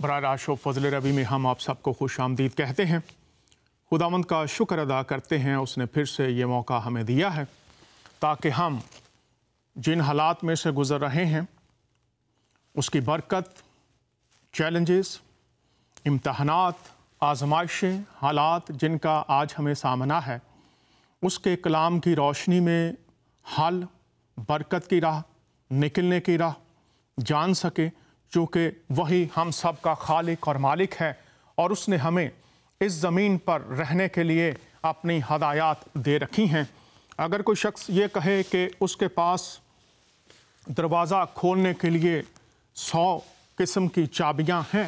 براہ راست شو فضل ربی میں ہم آپ سب کو خوش آمدید کہتے ہیں۔ خداوند کا شکر ادا کرتے ہیں، اس نے پھر سے یہ موقع ہمیں دیا ہے تاکہ ہم جن حالات میں سے گزر رہے ہیں اس کی برکت، چیلنجز، امتحانات، آزمائشیں، حالات جن کا آج ہمیں سامنا ہے، اس کے کلام کی روشنی میں حل، برکت کی راہ، نکلنے کی راہ جان سکے، چونکہ وہی ہم سب کا خالق اور مالک ہے اور اس نے ہمیں اس زمین پر رہنے کے لیے اپنی ہدایات دے رکھی ہیں۔ اگر کوئی شخص یہ کہے کہ اس کے پاس دروازہ کھولنے کے لیے 100 قسم کی چابیاں ہیں،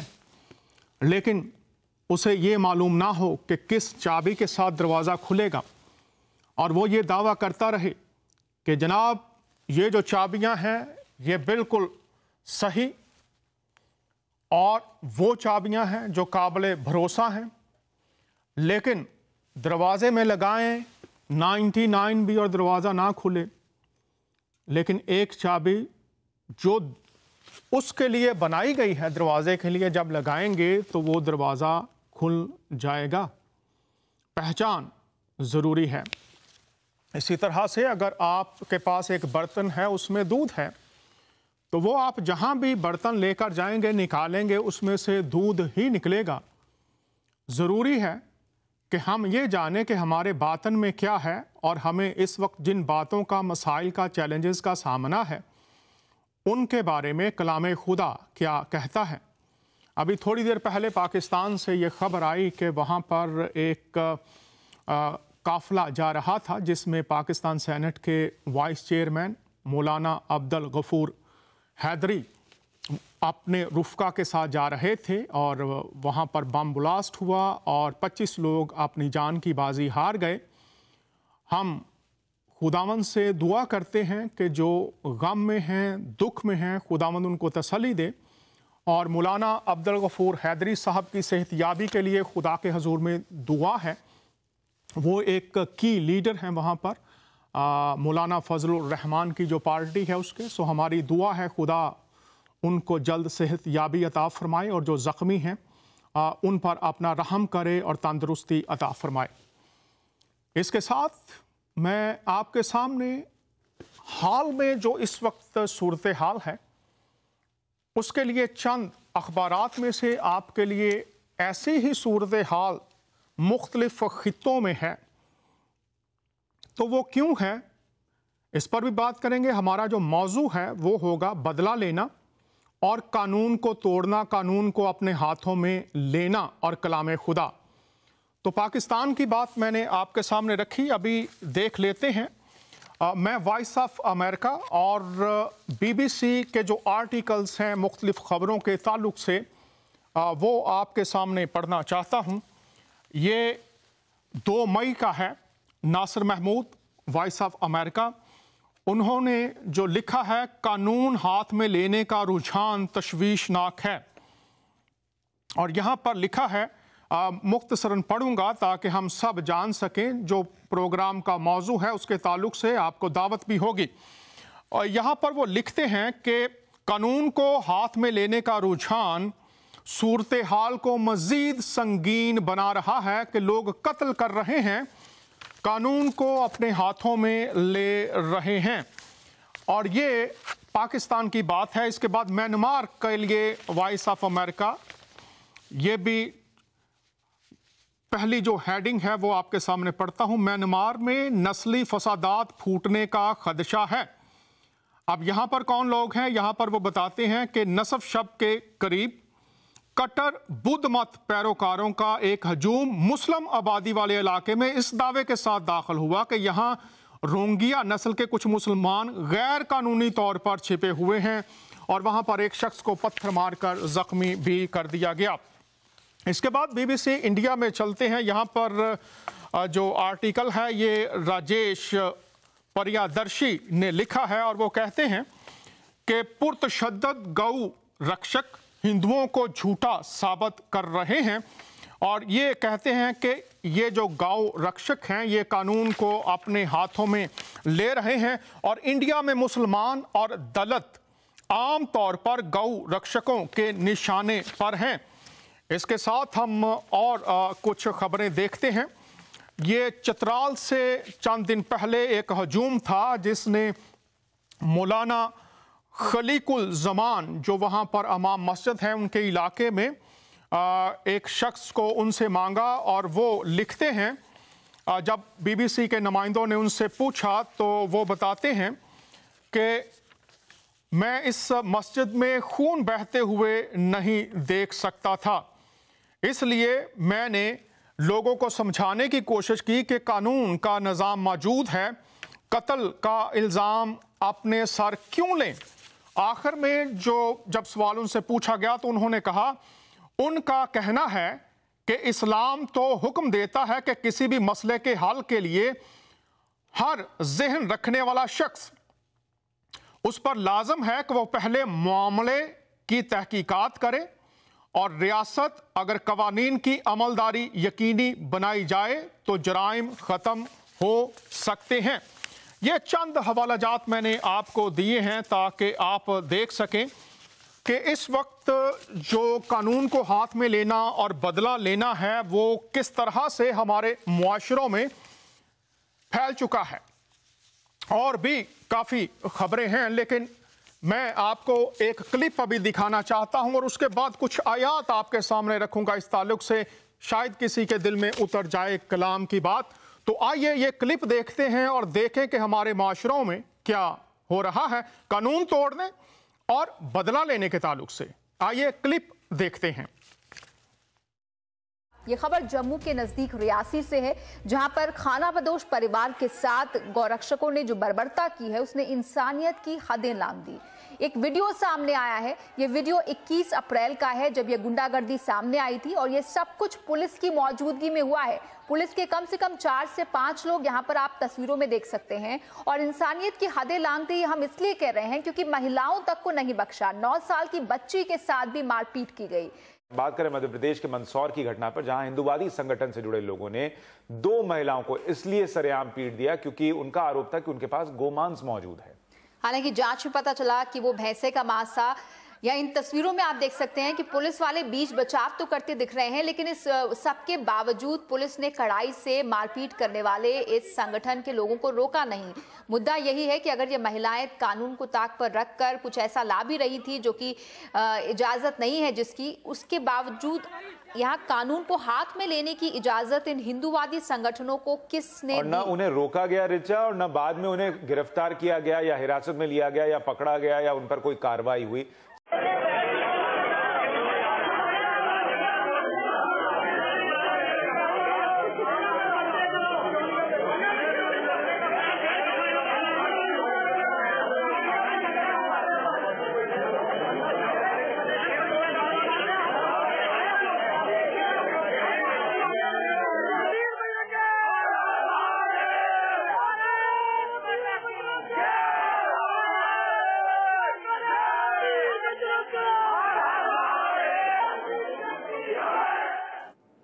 لیکن اسے یہ معلوم نہ ہو کہ کس چابی کے ساتھ دروازہ کھلے گا، اور وہ یہ دعویٰ کرتا رہے کہ جناب یہ جو چابیاں ہیں یہ بالکل صحیح اور وہ چابیاں ہیں جو قابل بھروسہ ہیں، لیکن دروازے میں لگائیں 99 بھی اور دروازہ نہ کھلے، لیکن ایک چابی جو اس کے لیے بنائی گئی ہے دروازے کے لیے جب لگائیں گے تو وہ دروازہ کھل جائے گا۔ پہچان ضروری ہے۔ اسی طرح سے اگر آپ کے پاس ایک برتن ہے، اس میں دودھ ہے، تو وہ آپ جہاں بھی برتن لے کر جائیں گے، نکالیں گے، اس میں سے دودھ ہی نکلے گا۔ ضروری ہے کہ ہم یہ جانیں کہ ہمارے باطن میں کیا ہے اور ہمیں اس وقت جن باتوں کا، مسائل کا، چیلنجز کا سامنا ہے، ان کے بارے میں کلام خدا کیا کہتا ہے۔ ابھی تھوڑی دیر پہلے پاکستان سے یہ خبر آئی کہ وہاں پر ایک قافلہ جا رہا تھا جس میں پاکستان سینٹ کے وائس چیئرمین مولانا عبدالغفور حیدری اپنے رفقا کے ساتھ جا رہے تھے، اور وہاں پر بم بلاسٹ ہوا اور 25 لوگ اپنی جان کی بازی ہار گئے۔ ہم خداوند سے دعا کرتے ہیں کہ جو غم میں ہیں، دکھ میں ہیں، خداوند ان کو تسلی دے، اور مولانا عبدالغفور حیدری صاحب کی صحت یابی کے لیے خدا کے حضور میں دعا ہے۔ وہ ایک کی لیڈر ہیں وہاں پر، مولانا فضل الرحمان کی جو پارٹی ہے اس کے، سو ہماری دعا ہے خدا ان کو جلد صحت یابی عطا فرمائے، اور جو زخمی ہیں ان پر اپنا رحم کرے اور تندرستی عطا فرمائے۔ اس کے ساتھ میں آپ کے سامنے حال میں جو اس وقت صورتحال ہے اس کے لیے چند اخبارات میں سے آپ کے لیے ایسی ہی صورتحال مختلف خطوں میں ہے، تو وہ کیوں ہے اس پر بھی بات کریں گے۔ ہمارا جو موضوع ہے وہ ہوگا بدلہ لینا اور قانون کو توڑنا، قانون کو اپنے ہاتھوں میں لینا اور کلام خدا۔ تو پاکستان کی بات میں نے آپ کے سامنے رکھی، ابھی دیکھ لیتے ہیں۔ میں وائس آف امریکہ اور BBC کے جو آرٹیکلز ہیں مختلف خبروں کے تعلق سے وہ آپ کے سامنے پڑھنا چاہتا ہوں۔ یہ 2 مئی کا ہے۔ ناصر محمود، وائس آف امریکہ، انہوں نے جو لکھا ہے، قانون ہاتھ میں لینے کا رجحان تشویشناک ہے، اور یہاں پر لکھا ہے، مختصراً پڑھوں گا تاکہ ہم سب جان سکیں، جو پروگرام کا موضوع ہے اس کے تعلق سے آپ کو دعوت بھی ہوگی۔ اور یہاں پر وہ لکھتے ہیں کہ قانون کو ہاتھ میں لینے کا رجحان صورتحال کو مزید سنگین بنا رہا ہے کہ لوگ قتل کر رہے ہیں، قانون کو اپنے ہاتھوں میں لے رہے ہیں، اور یہ پاکستان کی بات ہے۔ اس کے بعد میانمار کے لیے وائس آف امریکہ، یہ بھی پہلی جو ہیڈنگ ہے وہ آپ کے سامنے پڑھتا ہوں۔ میانمار میں نسلی فسادات پھوٹنے کا خدشہ ہے۔ اب یہاں پر کون لوگ ہیں؟ یہاں پر وہ بتاتے ہیں کہ نصف شب کے قریب کٹر بدھ مت پیروکاروں کا ایک ہجوم مسلم آبادی والے علاقے میں اس دعوے کے ساتھ داخل ہوا کہ یہاں رونگیا نسل کے کچھ مسلمان غیر قانونی طور پر چھپے ہوئے ہیں، اور وہاں پر ایک شخص کو پتھر مار کر زخمی بھی کر دیا گیا۔ اس کے بعد BBC انڈیا میں چلتے ہیں۔ یہاں پر جو آرٹیکل ہے یہ راجیش پریادرشی نے لکھا ہے، اور وہ کہتے ہیں کہ پرتشدد گو رکشک ہندوؤں کو جھوٹا ثابت کر رہے ہیں، اور یہ کہتے ہیں کہ یہ جو گاؤ رکشک ہیں یہ قانون کو اپنے ہاتھوں میں لے رہے ہیں، اور انڈیا میں مسلمان اور دلت आम तौर पर गौ रक्षकों के निशाने पर हैं। इसके साथ हम और कुछ खबरें देखते हैं। ये चतराल से चंद दिन पहले एक हजूम था जिसने मौलाना खलीकुल जमान, जो वहाँ पर अमाम मस्जिद है उनके इलाके में, एक शख्स को उनसे मांगा और वो लिखते हैं, जब बीबीसी के नुमाइंदों ने उनसे पूछा तो वो बताते हैं कि मैं इस मस्जिद में खून बहते हुए नहीं देख सकता था, इसलिए मैंने लोगों को समझाने की कोशिश की कि कानून का निज़ाम मौजूद है, कत्ल का इल्ज़ाम अपने सर क्यों लें। आखिर में जब सवाल उनसे पूछा गया तो उन्होंने कहा, उनका कहना है कि इस्लाम तो हुक्म देता है कि किसी भी मसले के हल के लिए हर ज़हन रखने वाला शख्स, उस पर लाजम है कि वो पहले मामले की तहकीकात करे और रियासत अगर कवानीन की अमलदारी यकीनी बनाई जाए तो जराइम ख़त्म हो सकते हैं। ये चंद हवालाजात मैंने आपको दिए हैं ताकि आप देख सकें कि इस वक्त जो कानून को हाथ में लेना और बदला लेना है वो किस तरह से हमारे मुआशरों में फैल चुका है। और भी काफ़ी खबरें हैं, लेकिन मैं आपको एक क्लिप अभी दिखाना चाहता हूं और उसके बाद कुछ आयात आपके सामने रखूंगा इस ताल्लुक से, शायद किसी के दिल में उतर जाए कलाम की बात। तो आइए ये क्लिप देखते हैं और देखें कि हमारे माशरों में क्या हो रहा है कानून तोड़ने और बदला लेने के ताल्लुक से। आइए क्लिप देखते हैं। ये खबर जम्मू के नजदीक रियासी से है, जहां पर खाना बदोश परिवार के साथ गौरक्षकों ने जो बर्बरता की है उसने इंसानियत की हदें लांघ दी। एक वीडियो सामने आया है, ये वीडियो 21 अप्रैल का है जब ये गुंडागर्दी सामने आई थी और ये सब कुछ पुलिस की मौजूदगी में हुआ है। पुलिस के कम से कम 4 से 5 लोग यहाँ पर आप तस्वीरों में देख सकते हैं और इंसानियत की हदें लांघते ही हम इसलिए कह रहे हैं क्योंकि महिलाओं तक को नहीं बख्शा। 9 साल की बच्ची के साथ भी मारपीट की गई। बात करें मध्य प्रदेश के मंदसौर की घटना पर, जहां हिंदुवादी संगठन से जुड़े लोगों ने 2 महिलाओं को इसलिए सरेआम पीट दिया क्योंकि उनका आरोप था कि उनके पास गोमांस मौजूद है। हालांकि जांच में पता चला कि वो भैंसे का मांस था। या इन तस्वीरों में आप देख सकते हैं कि पुलिस वाले बीच बचाव तो करते दिख रहे हैं, लेकिन इस सबके बावजूद पुलिस ने कड़ाई से मारपीट करने वाले इस संगठन के लोगों को रोका नहीं। मुद्दा यही है कि अगर ये महिलाएं कानून को ताक पर रखकर कुछ ऐसा ला भी रही थी जो कि इजाजत नहीं है जिसकी, उसके बावजूद यहाँ कानून को हाथ में लेने की इजाजत इन हिंदूवादी संगठनों को किसने और न उन्हें रोका गया रिचा, और न बाद में उन्हें गिरफ्तार किया गया या हिरासत में लिया गया या पकड़ा गया या उन पर कोई कार्रवाई हुई।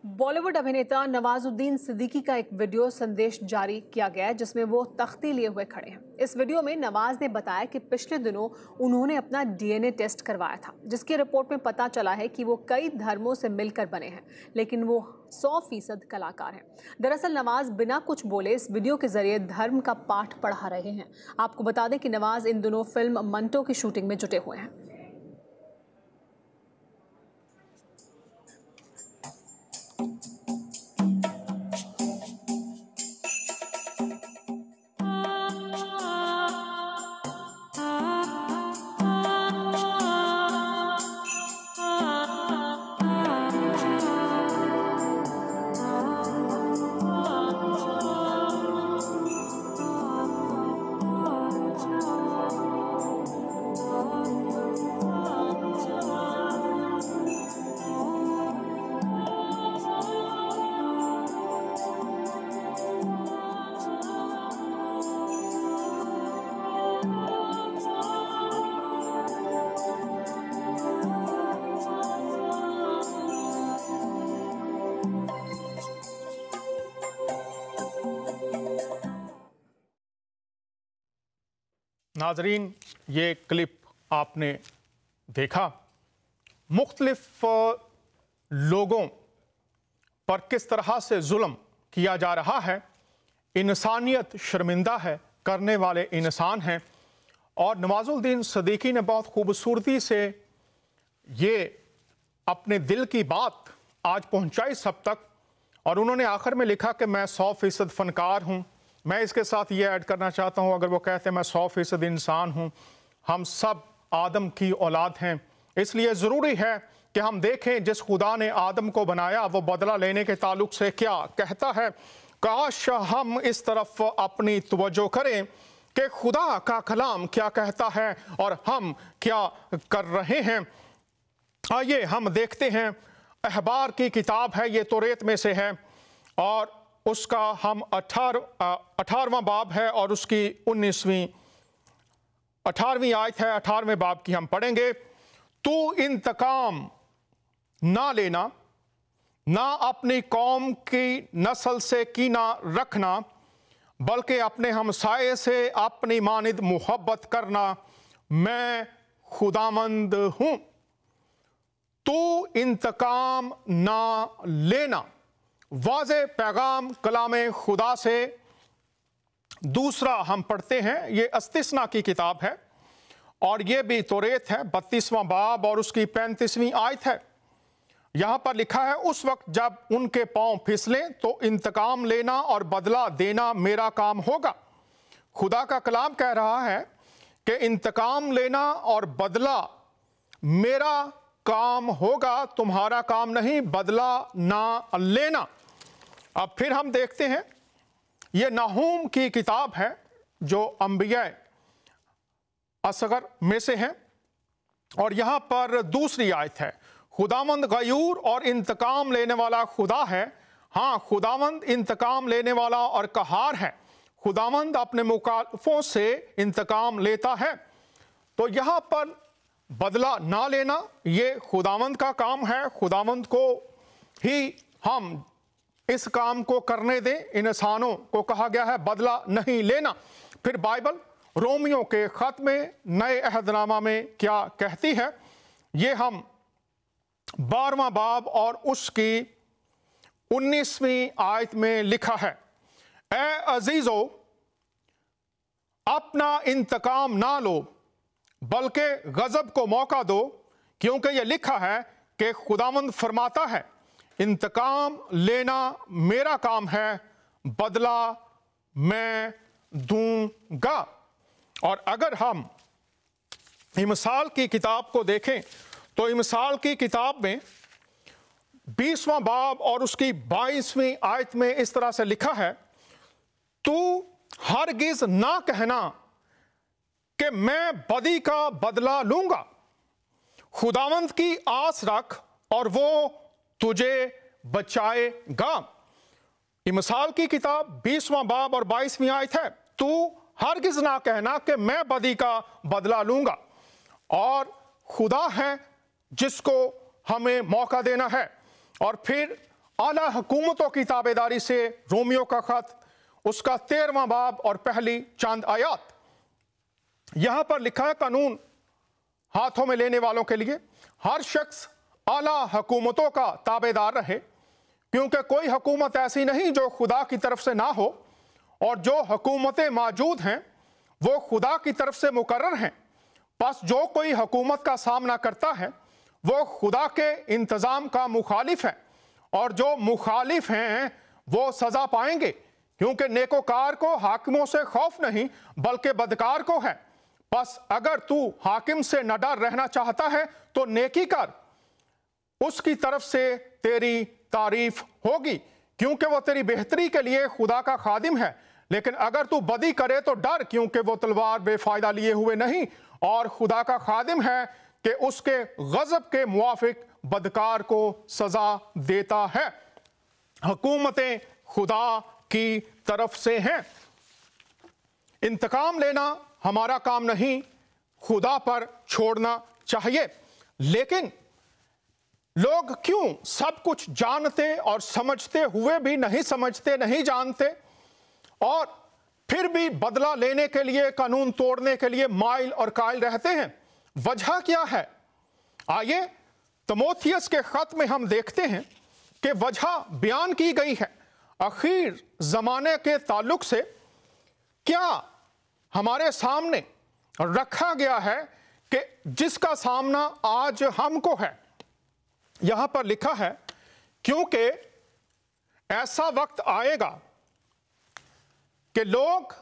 बॉलीवुड अभिनेता नवाजुद्दीन सिद्दीकी का एक वीडियो संदेश जारी किया गया है जिसमें वो तख्ती लिए हुए खड़े हैं। इस वीडियो में नवाज ने बताया कि पिछले दिनों उन्होंने अपना डीएनए टेस्ट करवाया था, जिसकी रिपोर्ट में पता चला है कि वो कई धर्मों से मिलकर बने हैं, लेकिन वो 100% कलाकार हैं। दरअसल नवाज बिना कुछ बोले इस वीडियो के जरिए धर्म का पाठ पढ़ा रहे हैं। आपको बता दें कि नवाज इन दिनों फिल्म मंटो की शूटिंग में जुटे हुए हैं। नाजरीन, ये क्लिप आपने देखा मुख्तलिफ लोगों पर किस तरह से जुल्म किया जा रहा है। इंसानियत शर्मिंदा है, करने वाले इंसान हैं। और नवाजुद्दीन सिद्दीकी ने बहुत खूबसूरती से ये अपने दिल की बात आज पहुंचाई सब तक, और उन्होंने आखिर में लिखा कि मैं 100% फनकार हूं। मैं इसके साथ ये ऐड करना चाहता हूं, अगर वो कहते हैं मैं 100% इंसान हूं, हम सब आदम की औलाद हैं, इसलिए ज़रूरी है कि हम देखें जिस खुदा ने आदम को बनाया वो बदला लेने के ताल्लुक से क्या कहता है। काश हम इस तरफ अपनी तवज्जो करें कि खुदा का कलाम क्या कहता है और हम क्या कर रहे हैं। आइए हम देखते हैं, अहबार की किताब है, ये तौरेत में से है, और उसका हम 18वां बाब है और उसकी 18वीं आयत है। 18वें बाब की हम पढ़ेंगे। तू इंतकाम ना लेना, ना अपनी कौम की नस्ल से कीना रखना, बल्कि अपने हमसाये से अपनी मानिद मोहब्बत करना, मैं खुदामंद हूं। तू इंतकाम ना लेना, वाज़े पैगाम कलाम खुदा से। दूसरा हम पढ़ते हैं, ये इस्तिस्ना की किताब है और ये भी तौरेत है, 32वां बाब और उसकी 35वीं आयत है। यहां पर लिखा है, उस वक्त जब उनके पांव फिसलें तो इंतकाम लेना और बदला देना मेरा काम होगा। खुदा का कलाम कह रहा है कि इंतकाम लेना और बदला मेरा काम होगा, तुम्हारा काम नहीं बदला ना लेना। अब फिर हम देखते हैं, ये नाहूम की किताब है जो अंबिया असगर में से है, और यहां पर दूसरी आयत है, खुदावंद गयूर और इंतकाम लेने वाला खुदा है। हाँ, खुदावंद इंतकाम लेने वाला और कहार है। खुदावंद अपने मुखालिफों से इंतकाम लेता है। तो यहां पर बदला ना लेना ये खुदावंद का काम है, खुदावंद को ही हम इस काम को करने दें। इंसानों को कहा गया है बदला नहीं लेना। फिर बाइबल रोमियो के खत में नए अहदनामा में क्या कहती है, ये हम 12वां बाब और उसकी 19वीं आयत में लिखा है, ए अजीजो अपना इंतकाम ना लो बल्कि गजब को मौका दो, क्योंकि यह लिखा है कि खुदावंद फरमाता है, इंतकाम लेना मेरा काम है, बदला मैं दूंगा। और अगर हम इमसाल की किताब को देखें तो इमसाल की किताब में 20वां बाब और उसकी 22वीं आयत में इस तरह से लिखा है, तू हरगिज ना कहना कि मैं बदी का बदला लूंगा। खुदावंद की आस रख और वो तुझे बचाएगा। इमसाल की किताब 20वां बाब और 22वीं आयत है, तू हरगिज ना कहना कि मैं बदी का बदला लूंगा। और खुदा है जिसको हमें मौका देना है। और फिर आला हुकूमतों की ताबेदारी से रोमियो का खत उसका 13वां बाब और पहली चंद आयत, यहां पर लिखा है, कानून हाथों में लेने वालों के लिए हर शख्स आला हुकूमतों का ताबेदार रहे, क्योंकि कोई हुकूमत ऐसी नहीं जो खुदा की तरफ से ना हो, और जो हुकूमतें मौजूद हैं वो खुदा की तरफ से मुकर्रर हैं। बस जो कोई हुकूमत का सामना करता है वो खुदा के इंतज़ाम का मुखालिफ है, और जो मुखालिफ हैं वो सज़ा पाएंगे, क्योंकि नेकोकार को हाकिमों से खौफ नहीं बल्कि बदकार को है। बस अगर तू हाकिम से न डर रहना चाहता है तो नेकी कर, उसकी तरफ से तेरी तारीफ होगी, क्योंकि वो तेरी बेहतरी के लिए खुदा का खादिम है। लेकिन अगर तू बदी करे तो डर, क्योंकि वो तलवार बेफायदा लिए हुए नहीं और खुदा का खादिम है कि उसके गजब के मुआफिक बदकार को सजा देता है। हुकूमतें खुदा की तरफ से हैं। इंतकाम लेना हमारा काम नहीं, खुदा पर छोड़ना चाहिए। लेकिन लोग क्यों सब कुछ जानते और समझते हुए भी नहीं समझते, नहीं जानते, और फिर भी बदला लेने के लिए, कानून तोड़ने के लिए माइल और कायल रहते हैं। वजह क्या है? आइए तिमोथियस के खत में हम देखते हैं कि वजह बयान की गई है। आखिर जमाने के ताल्लुक से क्या हमारे सामने रखा गया है कि जिसका सामना आज हमको है। यहां पर लिखा है, क्योंकि ऐसा वक्त आएगा कि लोग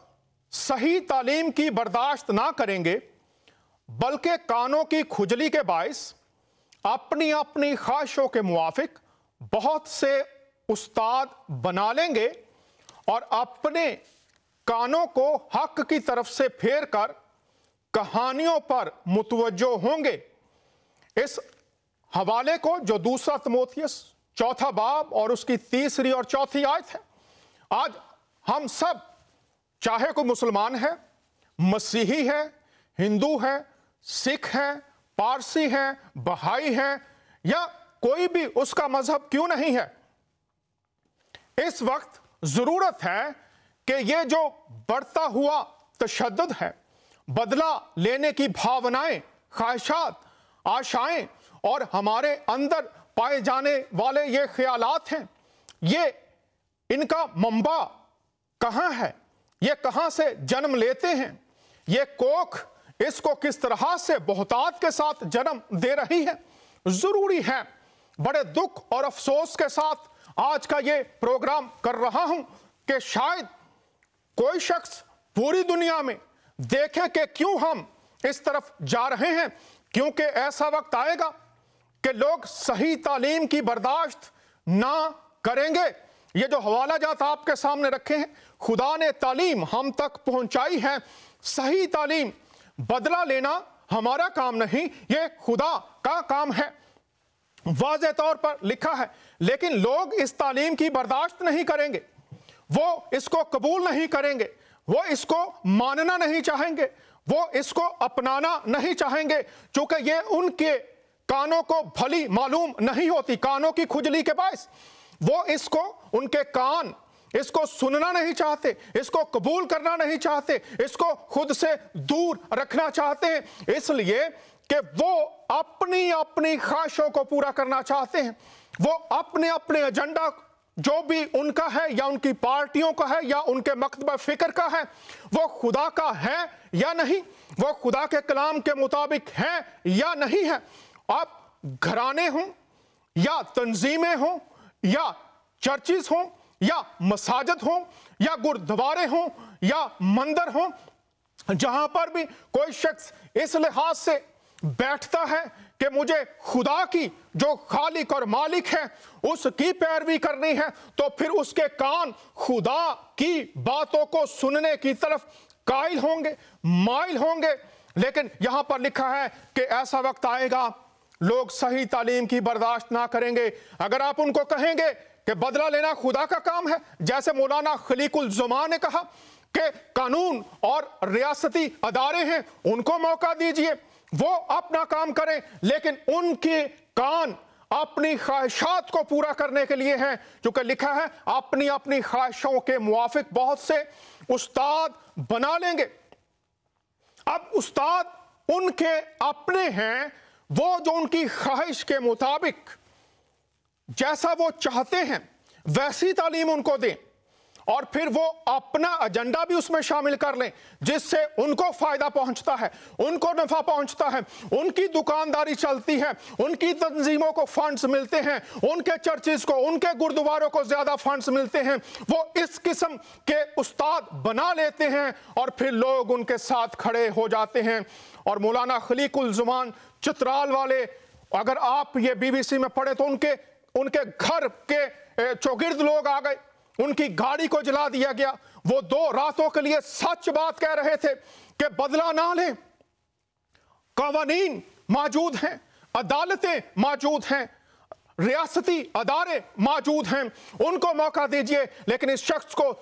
सही तालीम की बर्दाश्त ना करेंगे, बल्कि कानों की खुजली के बायस अपनी अपनी ख्वाहिशों के मुआफिक बहुत से उस्ताद बना लेंगे और अपने कानों को हक की तरफ से फेर कर कहानियों पर मुतवज्जो होंगे। इस हवाले को जो दूसरा तिमोथियस चौथा बाब और उसकी तीसरी और चौथी आयत है, आज हम सब, चाहे कोई मुसलमान है, मसीही है, हिंदू है, सिख है, पारसी है, बहाई है, या कोई भी उसका मजहब क्यों नहीं है, इस वक्त जरूरत है कि ये जो बढ़ता हुआ तशद्दुद है, बदला लेने की भावनाएं, ख्वाहिशात, आशाएं और हमारे अंदर पाए जाने वाले ये ख्यालात हैं, ये इनका मंबा कहाँ है, ये कहाँ से जन्म लेते हैं, ये कोख इसको किस तरह से बहुतात के साथ जन्म दे रही है। जरूरी है, बड़े दुख और अफसोस के साथ आज का ये प्रोग्राम कर रहा हूं कि शायद कोई शख्स पूरी दुनिया में देखे कि क्यों हम इस तरफ जा रहे हैं, क्योंकि ऐसा वक्त आएगा कि लोग सही तालीम की बर्दाश्त ना करेंगे। ये जो हवाला जात आपके सामने रखे हैं, खुदा ने तालीम हम तक पहुंचाई है, सही तालीम, बदला लेना हमारा काम नहीं, ये खुदा का काम है। वाज़ेह तौर पर लिखा है, लेकिन लोग इस तालीम की बर्दाश्त नहीं करेंगे, वो इसको कबूल नहीं करेंगे, वो इसको मानना नहीं चाहेंगे, वो इसको अपनाना नहीं चाहेंगे, क्योंकि ये उनके कानों को भली मालूम नहीं होती, कानों की खुजली के बायस वो इसको, उनके कान इसको सुनना नहीं चाहते, इसको कबूल करना नहीं चाहते, इसको खुद से दूर रखना चाहते हैं, इसलिए कि वो अपनी अपनी ख्वाहिशों को पूरा करना चाहते हैं। वो अपने अपने एजेंडा जो भी उनका है या उनकी पार्टियों का है या उनके मकतब फिक्र का है, वो खुदा का है या नहीं, वो खुदा के कलाम के मुताबिक है या नहीं है। आप घराने हों या तंजीमें हों या चर्चिस हों या मसाजिद हों या गुरुद्वारे हों या मंदिर हों, जहां पर भी कोई शख्स इस लिहाज से बैठता है कि मुझे खुदा की जो खालिक और मालिक है उसकी पैरवी करनी है, तो फिर उसके कान खुदा की बातों को सुनने की तरफ कायल होंगे, माइल होंगे। लेकिन यहां पर लिखा है कि ऐसा वक्त आएगा लोग सही तालीम की बर्दाश्त ना करेंगे। अगर आप उनको कहेंगे कि बदला लेना खुदा का काम है, जैसे मौलाना खलीकुल ज़ुमान ने कहा कि कानून और रियासती अदारे हैं, उनको मौका दीजिए, वो अपना काम करें, लेकिन उनके कान अपनी ख्वाहिशात को पूरा करने के लिए हैं, क्योंकि लिखा है अपनी अपनी ख्वाहिशों के मुआफिक बहुत से उस्ताद बना लेंगे। अब उस्ताद उनके अपने हैं, वो जो उनकी ख्वाहिश के मुताबिक जैसा वो चाहते हैं वैसी तालीम उनको दें, और फिर वो अपना एजेंडा भी उसमें शामिल कर लें जिससे उनको फायदा पहुंचता है, उनको नफा पहुंचता है, उनकी दुकानदारी चलती है, उनकी तंजीमों को फंड्स मिलते हैं, उनके चर्चिस को, उनके गुरुद्वारों को ज्यादा फंड्स मिलते हैं। वो इस किस्म के उस्ताद बना लेते हैं और फिर लोग उनके साथ खड़े हो जाते हैं। और मौलाना खलीकुल ज़ुमान चित्राल वाले, अगर आप ये BBC में पढ़े तो उनके घर के चौगिर्द लोग आ गए, उनकी गाड़ी को जला दिया गया। वो 2 रातों के लिए सच बात कह रहे थे कि बदला ना लें, कानून मौजूद हैं, अदालतें मौजूद हैं, रियासती अदारे मौजूद हैं, उनको मौका दीजिए। लेकिन इस शख्स को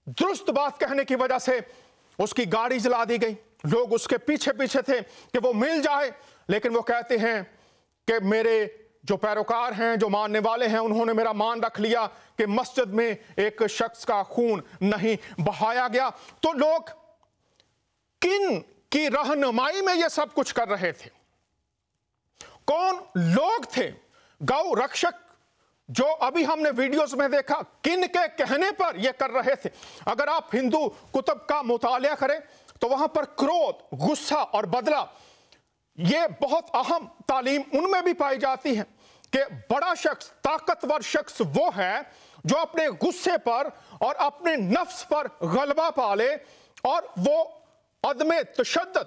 दुरुस्त बात कहने की वजह से उसकी गाड़ी जला दी गई। लोग उसके पीछे पीछे थे कि वो मिल जाए, लेकिन वो कहते हैं कि मेरे जो पैरोकार हैं, जो मानने वाले हैं, उन्होंने मेरा मान रख लिया कि मस्जिद में एक शख्स का खून नहीं बहाया गया। तो लोग किन की रहनुमाई में ये सब कुछ कर रहे थे? कौन लोग थे गौ रक्षक जो अभी हमने वीडियोस में देखा? किन के कहने पर ये कर रहे थे? अगर आप हिंदू कुतुब का मुतालिया करें तो वहां पर क्रोध, गुस्सा और बदला, ये बहुत अहम तालीम उनमें भी पाई जाती है कि बड़ा शख्स, ताकतवर शख्स वो है जो अपने गुस्से पर और अपने नफ्स पर गलबा पा ले और वो अदमे तशद्दुद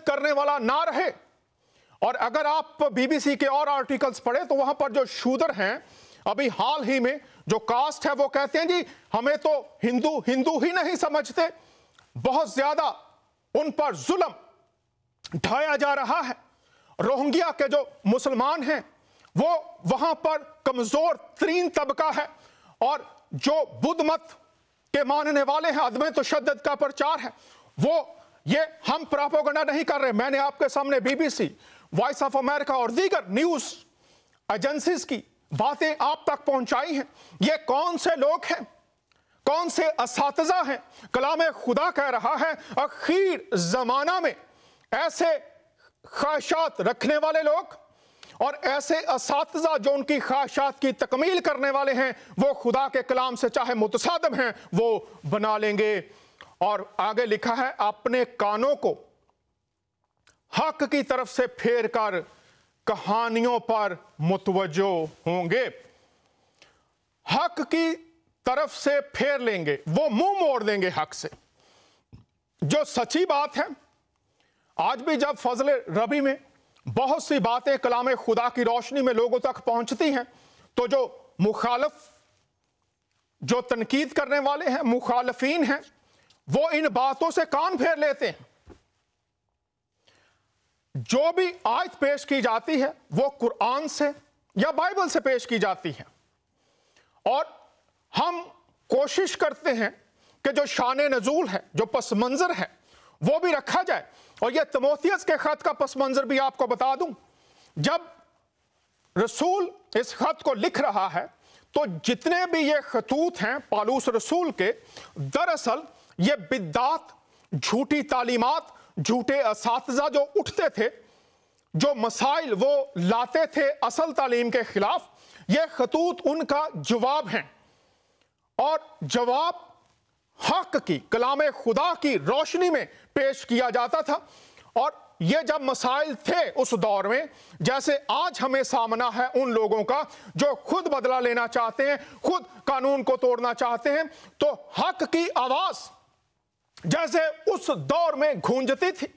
करने वाला ना रहे। और अगर आप बीबीसी के और आर्टिकल्स पढ़े तो वहां पर जो शूदर हैं, अभी हाल ही में जो कास्ट है, वो कहते हैं जी हमें तो हिंदू हिंदू ही नहीं समझते, बहुत ज्यादा उन पर जुल्म ढाया जा रहा है। रोहिंग्या के जो मुसलमान हैं वो वहां पर कमजोर तरीन तबका है, और जो बुद्ध मत के मानने वाले हैं, अदम तशद्दुद का प्रचार है वो, ये हम प्रोपेगेंडा नहीं कर रहे। मैंने आपके सामने बीबीसी, वॉइस ऑफ अमेरिका और दीगर न्यूज एजेंसीज की बातें आप तक पहुंचाई हैं। ये कौन से लोग हैं, कौन से असातिज़ा हैं? कलाम खुदा कह रहा है आखिर जमाना में ऐसे ख्वाहिशात रखने वाले लोग और ऐसे असातिज़ा जो उनकी ख्वाहिशात की तकमील करने वाले हैं, वो खुदा के कलाम से चाहे मुतसादिम हैं वो बना लेंगे। और आगे लिखा है, अपने कानों को हक की तरफ से फेर कर कहानियों पर मुतवज्जो होंगे। हक की तरफ से फेर लेंगे, वो मुंह मोड़ देंगे हक से। जो सच्ची बात है, आज भी जब फजल रबी में बहुत सी बातें कलाम खुदा की रोशनी में लोगों तक पहुंचती हैं, तो जो मुखालिफ, जो तनकीद करने वाले हैं, मुखालिफीन हैं, वो इन बातों से कान फेर लेते हैं। जो भी आयत पेश की जाती है वो कुरान से या बाइबल से पेश की जाती है, और हम कोशिश करते हैं कि जो शान नजूल है, जो पस मंजर है, वो भी रखा जाए। और ये तिमोथियस के खत का पस मंजर भी आपको बता दूं। जब रसूल इस खत को लिख रहा है तो जितने भी ये खतूत हैं पालूस रसूल के, दरअसल ये बिद्दात, झूठी तालीमात, झूठे असातिज़ा जो उठते थे, जो मसाइल वो लाते थे असल तालीम के खिलाफ, ये खतूत उनका जवाब हैं। और जवाब हक की, कलाम खुदा की रोशनी में पेश किया जाता था। और ये जब मसाइल थे उस दौर में, जैसे आज हमें सामना है उन लोगों का जो खुद बदला लेना चाहते हैं, खुद कानून को तोड़ना चाहते हैं, तो हक की आवाज जैसे उस दौर में गूंजती थी,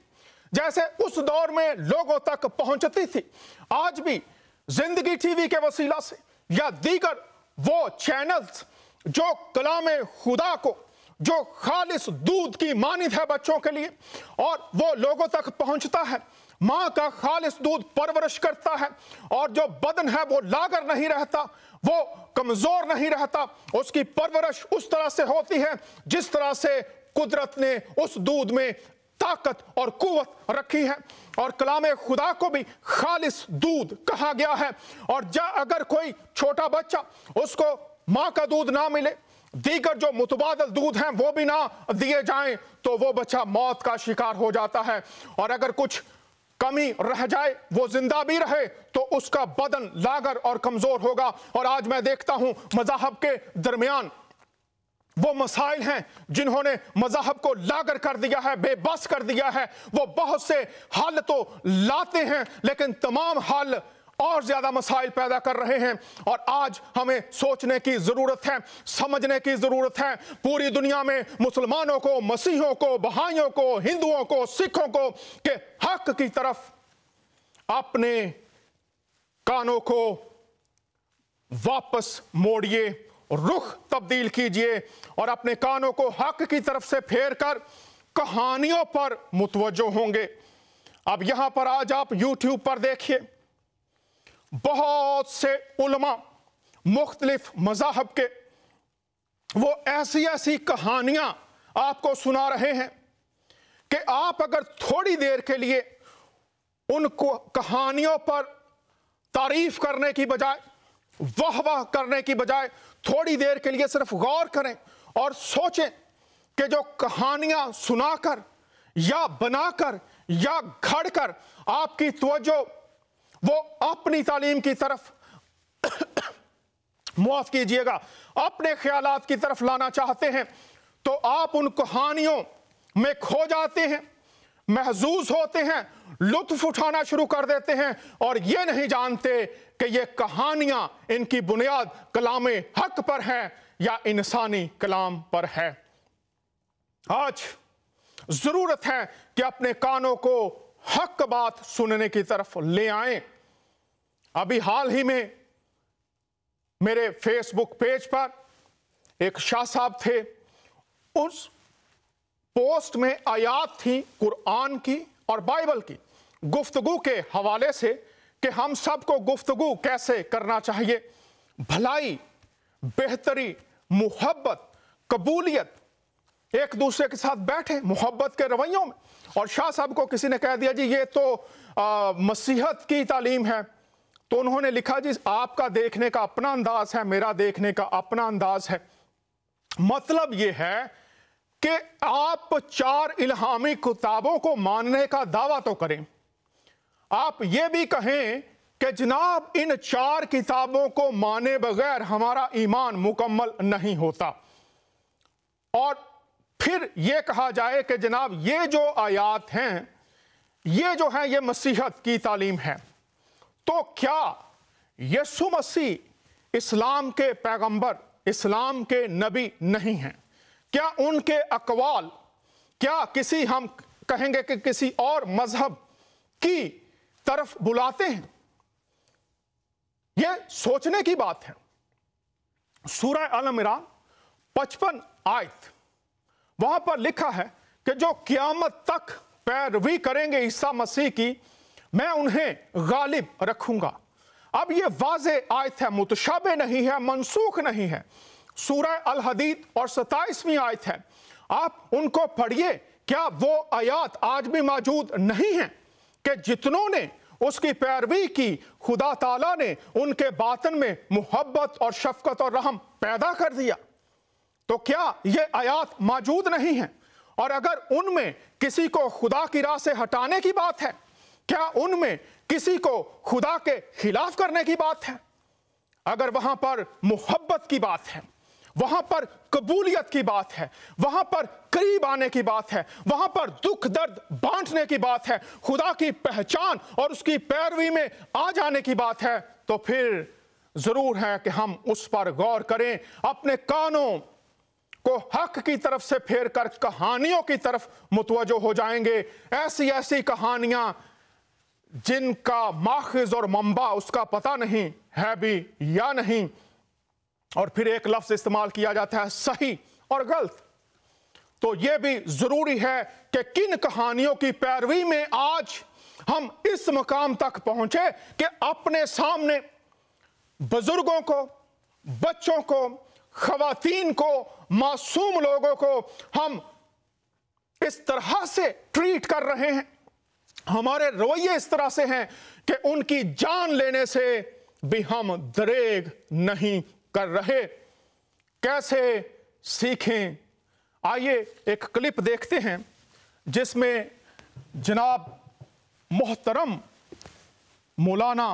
जैसे उस दौर में लोगों तक पहुंचती थी, आज भी जिंदगी टीवी के वसीला से या दीगर वो चैनल्स जो कलाम खुदा को, जो खालिस दूध की मानिंद है बच्चों के लिए, और वो लोगों तक पहुंचता है, माँ का खालिस दूध परवरिश करता है, और जो बदन है वो लागर नहीं रहता, वो कमजोर नहीं रहता, उसकी परवरिश उस तरह से होती है जिस तरह से कुदरत ने उस दूध में ताकत और कुव्वत रखी है। और कलाम खुदा को भी खालिस दूध कहा गया है। और अगर कोई छोटा बच्चा, उसको माँ का दूध ना मिले, दीगर जो मुतबादल दूध हैं वो भी ना दिए जाएं, तो वो बच्चा मौत का शिकार हो जाता है। और अगर कुछ कमी रह जाए, वो जिंदा भी रहे, तो उसका बदन लागर और कमजोर होगा। और आज मैं देखता हूं मज़हब के दरमियान वो मसाइल हैं जिन्होंने मज़हब को लागर कर दिया है, बेबस कर दिया है। वो बहुत से हल तो लाते हैं, लेकिन तमाम हल और ज्यादा मसाइल पैदा कर रहे हैं। और आज हमें सोचने की जरूरत है, समझने की जरूरत है। पूरी दुनिया में मुसलमानों को, मसीहों को, बहाइयों को, हिंदुओं को, सिखों को के हक की तरफ अपने कानों को वापस मोड़िए, रुख तब्दील कीजिए और अपने कानों को हक की तरफ से फेर कर कहानियों पर मुतवज्जो होंगे। अब यहां पर आज आप YouTube पर देखिए, बहुत से उलमा मुख्तलिफ मज़ाहब के वो ऐसी ऐसी कहानियां आपको सुना रहे हैं कि आप अगर थोड़ी देर के लिए उनको कहानियों पर तारीफ करने की बजाय, वाह वाह करने की बजाय, थोड़ी देर के लिए सिर्फ गौर करें और सोचें कि जो कहानियां सुनाकर या बनाकर या घड़ कर आपकी तवज्जो वो अपनी तालीम की तरफ मुआफ कीजिएगा अपने ख्यालात की तरफ लाना चाहते हैं, तो आप उन कहानियों में खो जाते हैं, महजूज होते हैं, लुत्फ उठाना शुरू कर देते हैं और ये नहीं जानते कि ये कहानियां इनकी बुनियाद कलाम हक पर है या इंसानी कलाम पर है। आज जरूरत है कि अपने कानों को हक बात सुनने की तरफ ले आएं। अभी हाल ही में मेरे फेसबुक पेज पर एक शाह साहब थे, उस पोस्ट में आयात थी कुरान की और बाइबल की गुफ्तगू के हवाले से कि हम सबको गुफ्तगू कैसे करना चाहिए, भलाई, बेहतरी, मुहब्बत, कबूलियत, एक दूसरे के साथ बैठे मोहब्बत के रवैयों में। और शाह साहब को किसी ने कह दिया जी ये तो मसीहत की तालीम है, तो उन्होंने लिखा जी आपका देखने का अपना अंदाज है, मेरा देखने का अपना अंदाज है। मतलब ये है कि आप 4 इल्हामी किताबों को मानने का दावा तो करें, आप ये भी कहें कि जनाब इन 4 किताबों को माने बगैर हमारा ईमान मुकम्मल नहीं होता, और फिर ये कहा जाए कि जनाब ये जो आयात हैं ये जो है ये मसीहत की तालीम है। तो क्या यीशु मसीह इस्लाम के पैगंबर, इस्लाम के नबी नहीं हैं? क्या उनके अकवाल क्या किसी हम कहेंगे कि किसी और मजहब की तरफ बुलाते हैं? यह सोचने की बात है। सूरह अल इमरान 55 आयत, वहां पर लिखा है कि जो क़यामत तक पैरवी करेंगे ईसा मसीह की, मैं उन्हें गालिब रखूंगा। अब ये वाज़े आयत है, मुतशाबे नहीं है, मनसूख नहीं है। सूरह अल हदीद और 27वीं आयत है, आप उनको पढ़िए। क्या वो आयात आज भी मौजूद नहीं है कि जितनों ने उसकी पैरवी की खुदा ताला ने उनके बातन में मुहब्बत और शफकत और रहम पैदा कर दिया? तो क्या ये आयात मौजूद नहीं है? और अगर उनमें किसी को खुदा की राह से हटाने की बात है, क्या उनमें किसी को खुदा के खिलाफ करने की बात है? अगर वहां पर मुहब्बत की बात है, वहां पर कबूलियत की बात है, वहां पर करीब आने की बात है, वहां पर दुख दर्द बांटने की बात है, खुदा की पहचान और उसकी पैरवी में आ जाने की बात है, तो फिर जरूर है कि हम उस पर गौर करें, अपने कानों को हक की तरफ से फेर कर कहानियों की तरफ मुतवज्जो हो जाएंगे। ऐसी ऐसी कहानियां जिनका माखिज और मंबा उसका पता नहीं है भी या नहीं। और फिर एक लफ्ज इस्तेमाल किया जाता है सही और गलत। तो यह भी जरूरी है कि किन कहानियों की पैरवी में आज हम इस मकाम तक पहुंचे कि अपने सामने बुजुर्गों को, बच्चों को, खवातीन को, मासूम लोगों को हम इस तरह से ट्रीट कर रहे हैं, हमारे रवैये इस तरह से हैं कि उनकी जान लेने से भी हम दरेग नहीं कर रहे। कैसे सीखें? आइए एक क्लिप देखते हैं जिसमें जनाब मोहतरम मौलाना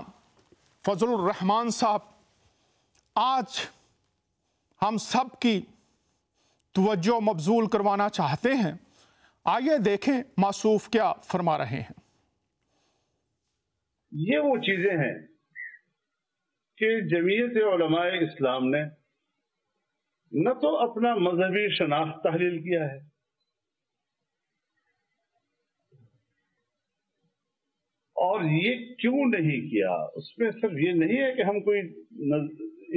फजलुर रहमान साहब आज हम सब की तवज्जो मबजूल करवाना चाहते हैं। आइए देखें मासूफ क्या फरमा रहे हैं। ये वो चीजें हैं कि जमीयत उलमाए इस्लाम ने न तो अपना मजहबी शनाख्त तहलील किया है, और ये क्यों नहीं किया, उसमें सिर्फ ये नहीं है कि हम कोई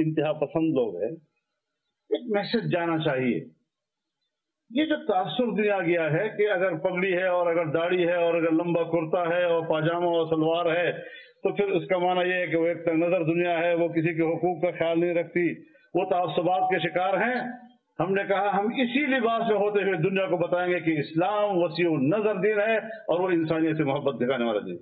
इंतहा पसंद लोग हैं। एक मैसेज जाना चाहिए। ये जो तासुर दिया गया है कि अगर पगड़ी है और अगर दाढ़ी है और अगर लंबा कुर्ता है और पाजामा और सलवार है तो फिर उसका माना यह है कि वो एक नजर दुनिया है, वो किसी के हुकूक का ख्याल नहीं रखती, वो तासुबात के शिकार हैं। हमने कहा हम इसी लिबास में होते हुए दुनिया को बताएंगे कि इस्लाम वसीउ नजर दीन है और वो इंसानियत से मोहब्बत दिखाने वाला दीन।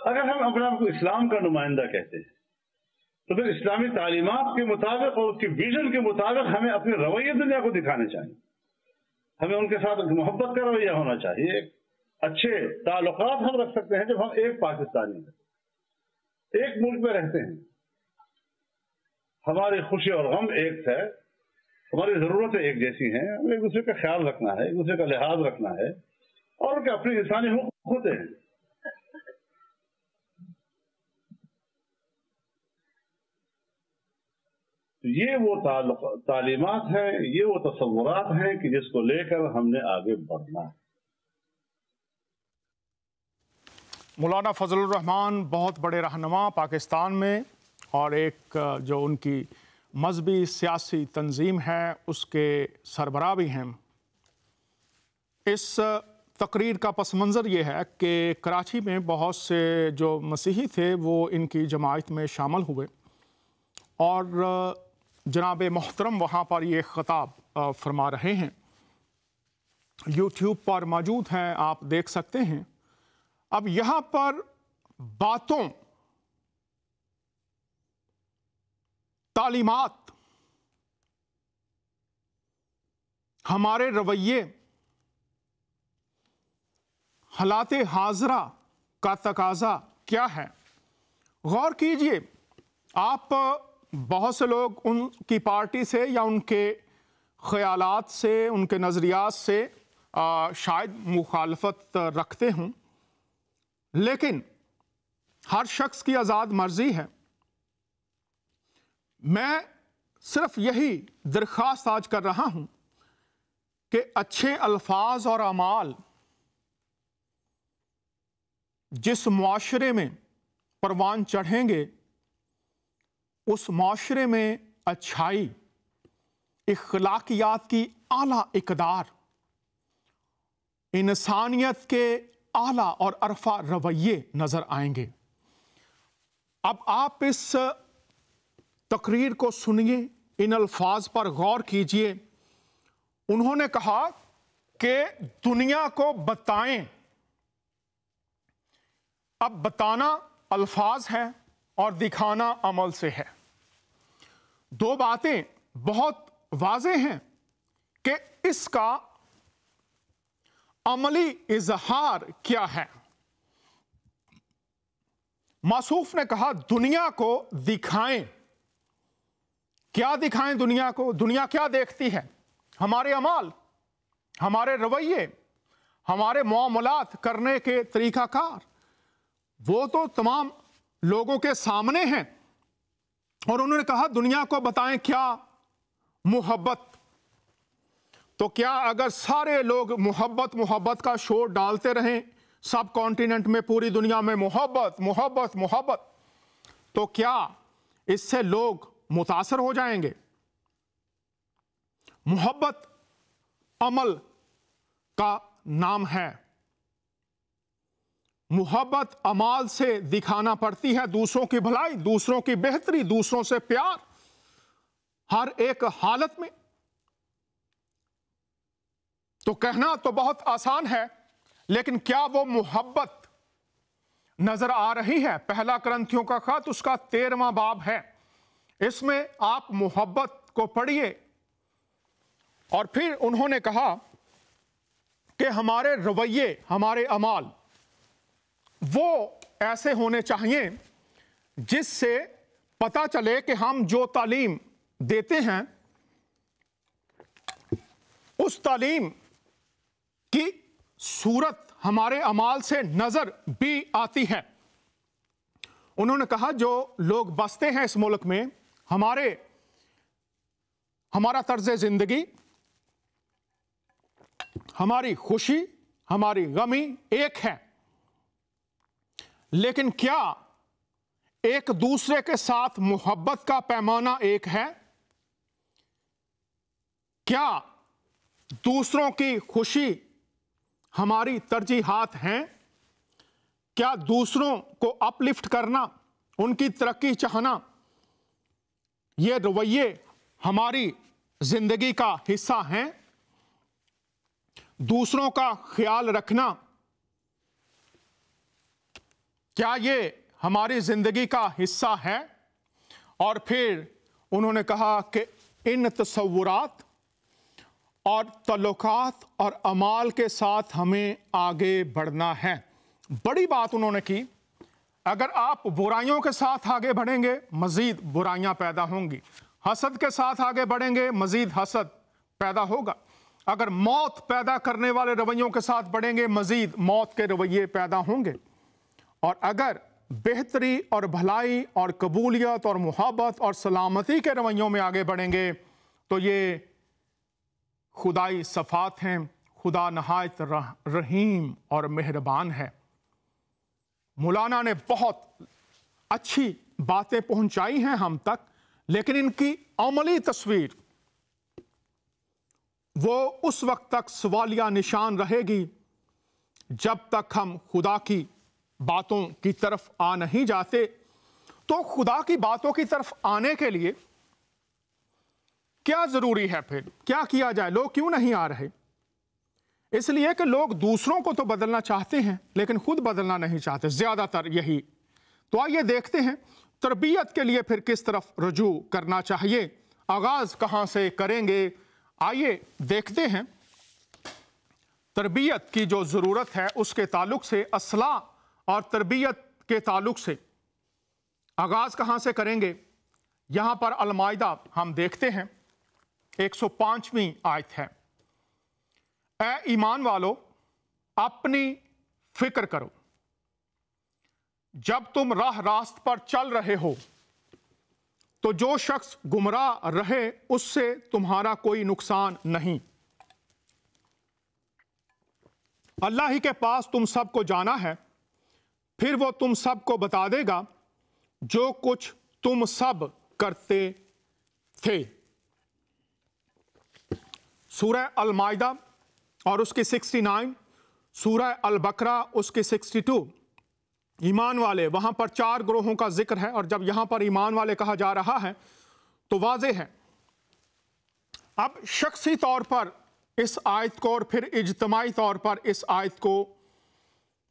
अगर हम अपने आप को इस्लाम का नुमाइंदा कहते हैं تو پھر اسلامی تعلیمات کے مطابق اور اس کی ویژن کے مطابق ہمیں اپنے رویے دنیا کو دکھانے چاہیے. ہمیں ان کے ساتھ محبت کا رویہ ہونا چاہیے. اچھے تعلقات ہم رکھ سکتے ہیں جب ہم ایک پاکستانی ہیں, ایک ملک میں رہتے ہیں, ہماری خوشی اور غم ایک ہے, ہماری ضرورتیں ایک جیسی ہیں, ہمیں ایک دوسرے کا خیال رکھنا ہے, ایک دوسرے کا لحاظ رکھنا ہے, اور ان کے اپنے انسانی حقوق ہوتے ہیں. یہ وہ تعلیمات ہیں, یہ وہ تصورات ہیں کہ جس کو لے کر ہم نے آگے بڑھنا ہے. مولانا فضل الرحمان بہت بڑے رہنما پاکستان میں, اور ایک جو ان کی مذہبی سیاسی تنظیم ہے اس کے سربراہ بھی ہیں. اس تقریر کا پس منظر یہ ہے کہ کراچی میں بہت سے جو مسیحی تھے وہ ان کی جماعت میں شامل ہوئے, اور جناب محترم وہاں پر یہ خطاب فرما رہے ہیں. یوٹیوب پر موجود ہیں, آپ دیکھ سکتے ہیں. اب یہاں پر باتوں, تعلیمات, ہمارے رویے, حالات حاضرہ کا تقاضا کیا ہے, غور کیجئے. آپ بہت سے لوگ ان کی پارٹی سے یا ان کے خیالات سے, ان کے نظریات سے شاید مخالفت رکھتے ہوں, لیکن ہر شخص کی آزاد مرضی ہے. میں صرف یہی درخواست آج کر رہا ہوں کہ اچھے الفاظ اور اعمال جس معاشرے میں پروان چڑھیں گے, اس معاشرے میں اچھائی, اخلاقیات کی اعلیٰ اقدار, انسانیت کے اعلیٰ اور عرفہ رویے نظر آئیں گے. اب آپ اس تقریر کو سنیے, ان الفاظ پر غور کیجئے. انہوں نے کہا کہ دنیا کو بتائیں. اب بتانا الفاظ ہے اور دکھانا عمل سے ہے. دو باتیں بہت واضح ہیں کہ اس کا عملی اظہار کیا ہے. موصوف نے کہا دنیا کو دکھائیں. کیا دکھائیں دنیا کو؟ دنیا کیا دیکھتی ہے؟ ہمارے اعمال, ہمارے رویے, ہمارے معاملات کرنے کے طریقہ کار, وہ تو تمام لوگوں کے سامنے ہیں. اور انہوں نے کہا دنیا کو بتائیں کیا؟ محبت. تو کیا اگر سارے لوگ محبت کا شور ڈالتے رہیں سب کانٹیننٹ میں, پوری دنیا میں محبت محبت محبت, تو کیا اس سے لوگ متاثر ہو جائیں گے؟ محبت عمل کا نام ہے. محبت اعمال سے دکھانا پڑتی ہے, دوسروں کی بھلائی, دوسروں کی بہتری, دوسروں سے پیار, ہر ایک حالت میں. تو کہنا تو بہت آسان ہے, لیکن کیا وہ محبت نظر آ رہی ہے؟ پہلا کرنتھیوں کا خط اس کا 13واں باب ہے, اس میں آپ محبت کو پڑھیے. اور پھر انہوں نے کہا کہ ہمارے رویے, ہمارے اعمال وہ ایسے ہونے چاہیے جس سے پتہ چلے کہ ہم جو تعلیم دیتے ہیں اس تعلیم کی صورت ہمارے اعمال سے نظر بھی آتی ہے. انہوں نے کہا جو لوگ بستے ہیں اس ملک میں, ہمارا طرز زندگی, ہماری خوشی, ہماری غمی ایک ہے, لیکن کیا ایک دوسرے کے ساتھ محبت کا پیمانہ ایک ہے؟ کیا دوسروں کی خوشی ہماری ترجیحات ہیں؟ کیا دوسروں کو اپ لفٹ کرنا, ان کی ترقی چاہنا, یہ رویے ہماری زندگی کا حصہ ہیں؟ دوسروں کا خیال رکھنا, کیا یہ ہماری زندگی کا حصہ ہے؟ और फिर उन्होंने कहा कि इन तसव्वुरात और तल्लुकात और अमाल के साथ हमें आगे बढ़ना है। बड़ी बात उन्होंने की, अगर आप बुराइयों के साथ आगे बढ़ेंगे मजीद बुराइयां पैदा होंगी, हसद के साथ आगे बढ़ेंगे मजीद हसद पैदा होगा, अगर मौत पैदा करने वाले रवैयों के साथ बढ़ेंगे मजीद मौत के रवैये पैदा होंगे, और अगर बेहतरी और भलाई और कबूलियत और मोहब्बत और सलामती के रवैयों में आगे बढ़ेंगे तो ये खुदाई सफ़ात हैं। खुदा नहायत रहीम और मेहरबान है। मौलाना ने बहुत अच्छी बातें पहुंचाई हैं हम तक, लेकिन इनकी अमली तस्वीर वो उस वक्त तक सवालिया निशान रहेगी जब तक हम खुदा की बातों की तरफ आ नहीं जाते। तो खुदा की बातों की तरफ आने के लिए क्या जरूरी है, फिर क्या किया जाए? लोग क्यों नहीं आ रहे? इसलिए कि लोग दूसरों को तो बदलना चाहते हैं लेकिन खुद बदलना नहीं चाहते, ज्यादातर यही। तो आइए देखते हैं तरबियत के लिए फिर किस तरफ रुजू करना चाहिए, आगाज कहां से करेंगे। आइए देखते हैं तरबियत की जो जरूरत है उसके ताल्लुक से, असला और तरबियत के ताल्लुक से आगाज कहां से करेंगे। यहां पर अल-माइदा हम देखते हैं 105वीं आयत है, ए ईमान वालो अपनी फिक्र करो जब तुम राह रास्त पर चल रहे हो, तो जो शख्स गुमराह रहे उससे तुम्हारा कोई नुकसान नहीं। अल्लाह ही के पास तुम सबको जाना है, फिर वो तुम सबको बता देगा जो कुछ तुम सब करते थे। सूरह अल-माइदा और उसकी 69, सूरह अल-बकरा उसकी 62। ईमान वाले, वहां पर 4 ग्रोहों का जिक्र है, और जब यहां पर ईमान वाले कहा जा रहा है तो वाज़े है। अब शख्सी तौर पर इस आयत को और फिर इज्तिमाई तौर पर इस आयत को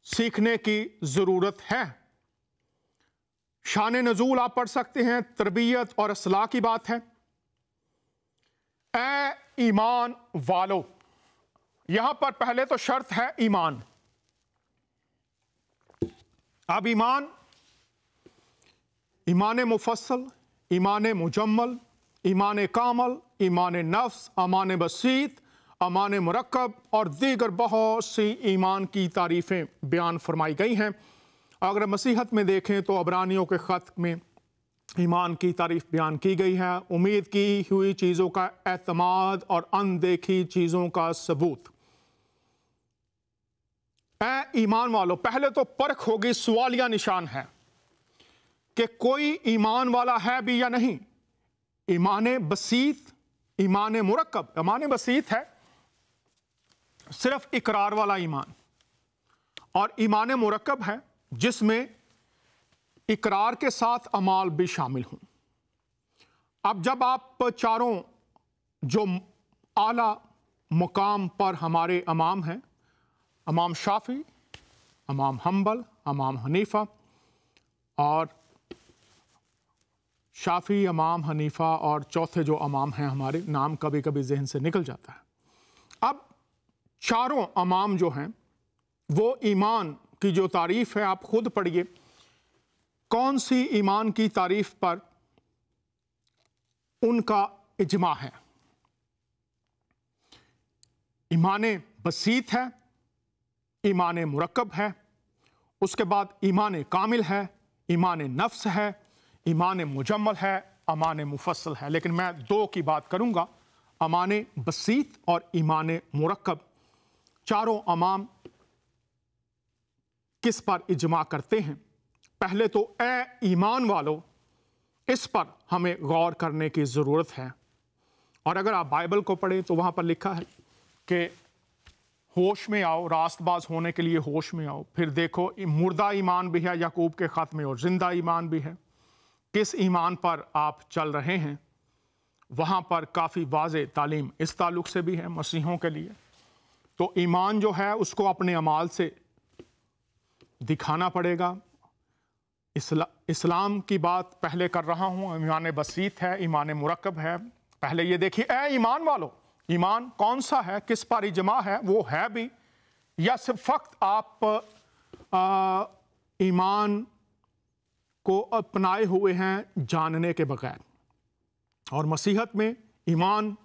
सीखने की जरूरत है। शान नज़ूल आप पढ़ सकते हैं, तरबियत और असलाह की बात है। ए ईमान वालो, यहां पर पहले तो शर्त है ईमान। अब ईमान, ईमान मुफस्सल, ईमान मुजम्मल, ईमान कामल, ईमान नफ्स, अमान बसीत, अमान मुरक्कब और दीगर बहुत सी ईमान की तारीफ़ें बयान फरमाई गई हैं। अगर मसीहत में देखें तो अबरानियों के ख़त में ईमान की तारीफ़ बयान की गई है, उम्मीद की हुई चीज़ों का एतमाद और अनदेखी चीज़ों का सबूत। ए ईमान वालों, पहले तो परख होगी, सवालिया निशान है कि कोई ईमान वाला है भी या नहीं। ईमान बसीत, ईमान मुरक्कब, ईमान बसीत है सिर्फ इकरार वाला ईमान, और ईमान मुरक्कब है जिसमें इकरार के साथ अमाल भी शामिल हों। अब जब आप चारों जो आला मुकाम पर हमारे इमाम हैं, इमाम शाफी, इमाम हम्बल, इमाम हनीफा, और शाफी, इमाम हनीफा और चौथे जो इमाम हैं हमारे, नाम कभी कभी जहन से निकल जाता है। अब चारों इमाम जो हैं वो ईमान की जो तारीफ है आप खुद पढ़िए, कौन सी ईमान की तारीफ पर उनका इजमा है। ईमान बसीत है, ईमान मुरक्कब है, उसके बाद ईमान कामिल है, ईमान नफ्स है, ईमान मुजम्मल है, अमान मुफस्सल है। लेकिन मैं 2 की बात करूंगा, अमान बसीत और ईमान मुरक्कब। चारों इमाम किस पर इजमा करते हैं? पहले तो ए ईमान वालों, इस पर हमें गौर करने की ज़रूरत है। और अगर आप बाइबल को पढ़ें तो वहाँ पर लिखा है कि होश में आओ, रास्तबाज होने के लिए होश में आओ। फिर देखो मुर्दा ईमान भी है याकूब के ख़त में, और ज़िंदा ईमान भी है। किस ईमान पर आप चल रहे हैं? वहाँ पर काफ़ी वाज़े तालीम इस ताल्लुक़ से भी है मसीहों के लिए। तो ईमान जो है उसको अपने अमाल से दिखाना पड़ेगा, इस्लाम की बात पहले कर रहा हूँ। ईमान बसीत है, ईमान मुरक्कब है। पहले ये देखिए, ए ईमान वालों, ईमान कौन सा है, किस पर इजमा है, वो है भी, या सिर्फ फ़क्त आप ईमान को अपनाए हुए हैं जानने के बगैर। और मसीहत में ईमान,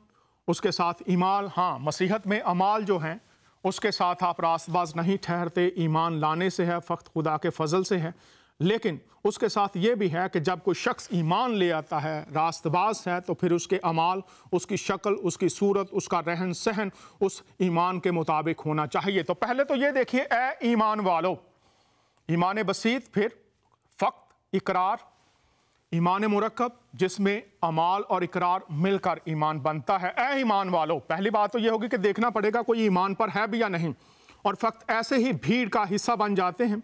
उसके साथ ईमाल, हाँ मसीहत में अमाल जो हैं उसके साथ आप रास्तबाज नहीं ठहरते, ईमान लाने से है, फ़क्त खुदा के फजल से है। लेकिन उसके साथ ये भी है कि जब कोई शख्स ईमान ले आता है, रास्तबाज है, तो फिर उसके अमाल, उसकी शक्ल, उसकी सूरत, उसका रहन सहन उस ईमान के मुताबिक होना चाहिए। तो पहले तो ये देखिए, ए ईमान वालों, ईमान बसीत, फिर फ़क्त इकरार, ईमान मुरक्कब जिसमें अमाल और इकरार मिलकर ईमान बनता है। ए ईमान वालों, पहली बात तो ये होगी कि देखना पड़ेगा कोई ईमान पर है भी या नहीं। और फ़क्त ऐसे ही भीड़ का हिस्सा बन जाते हैं,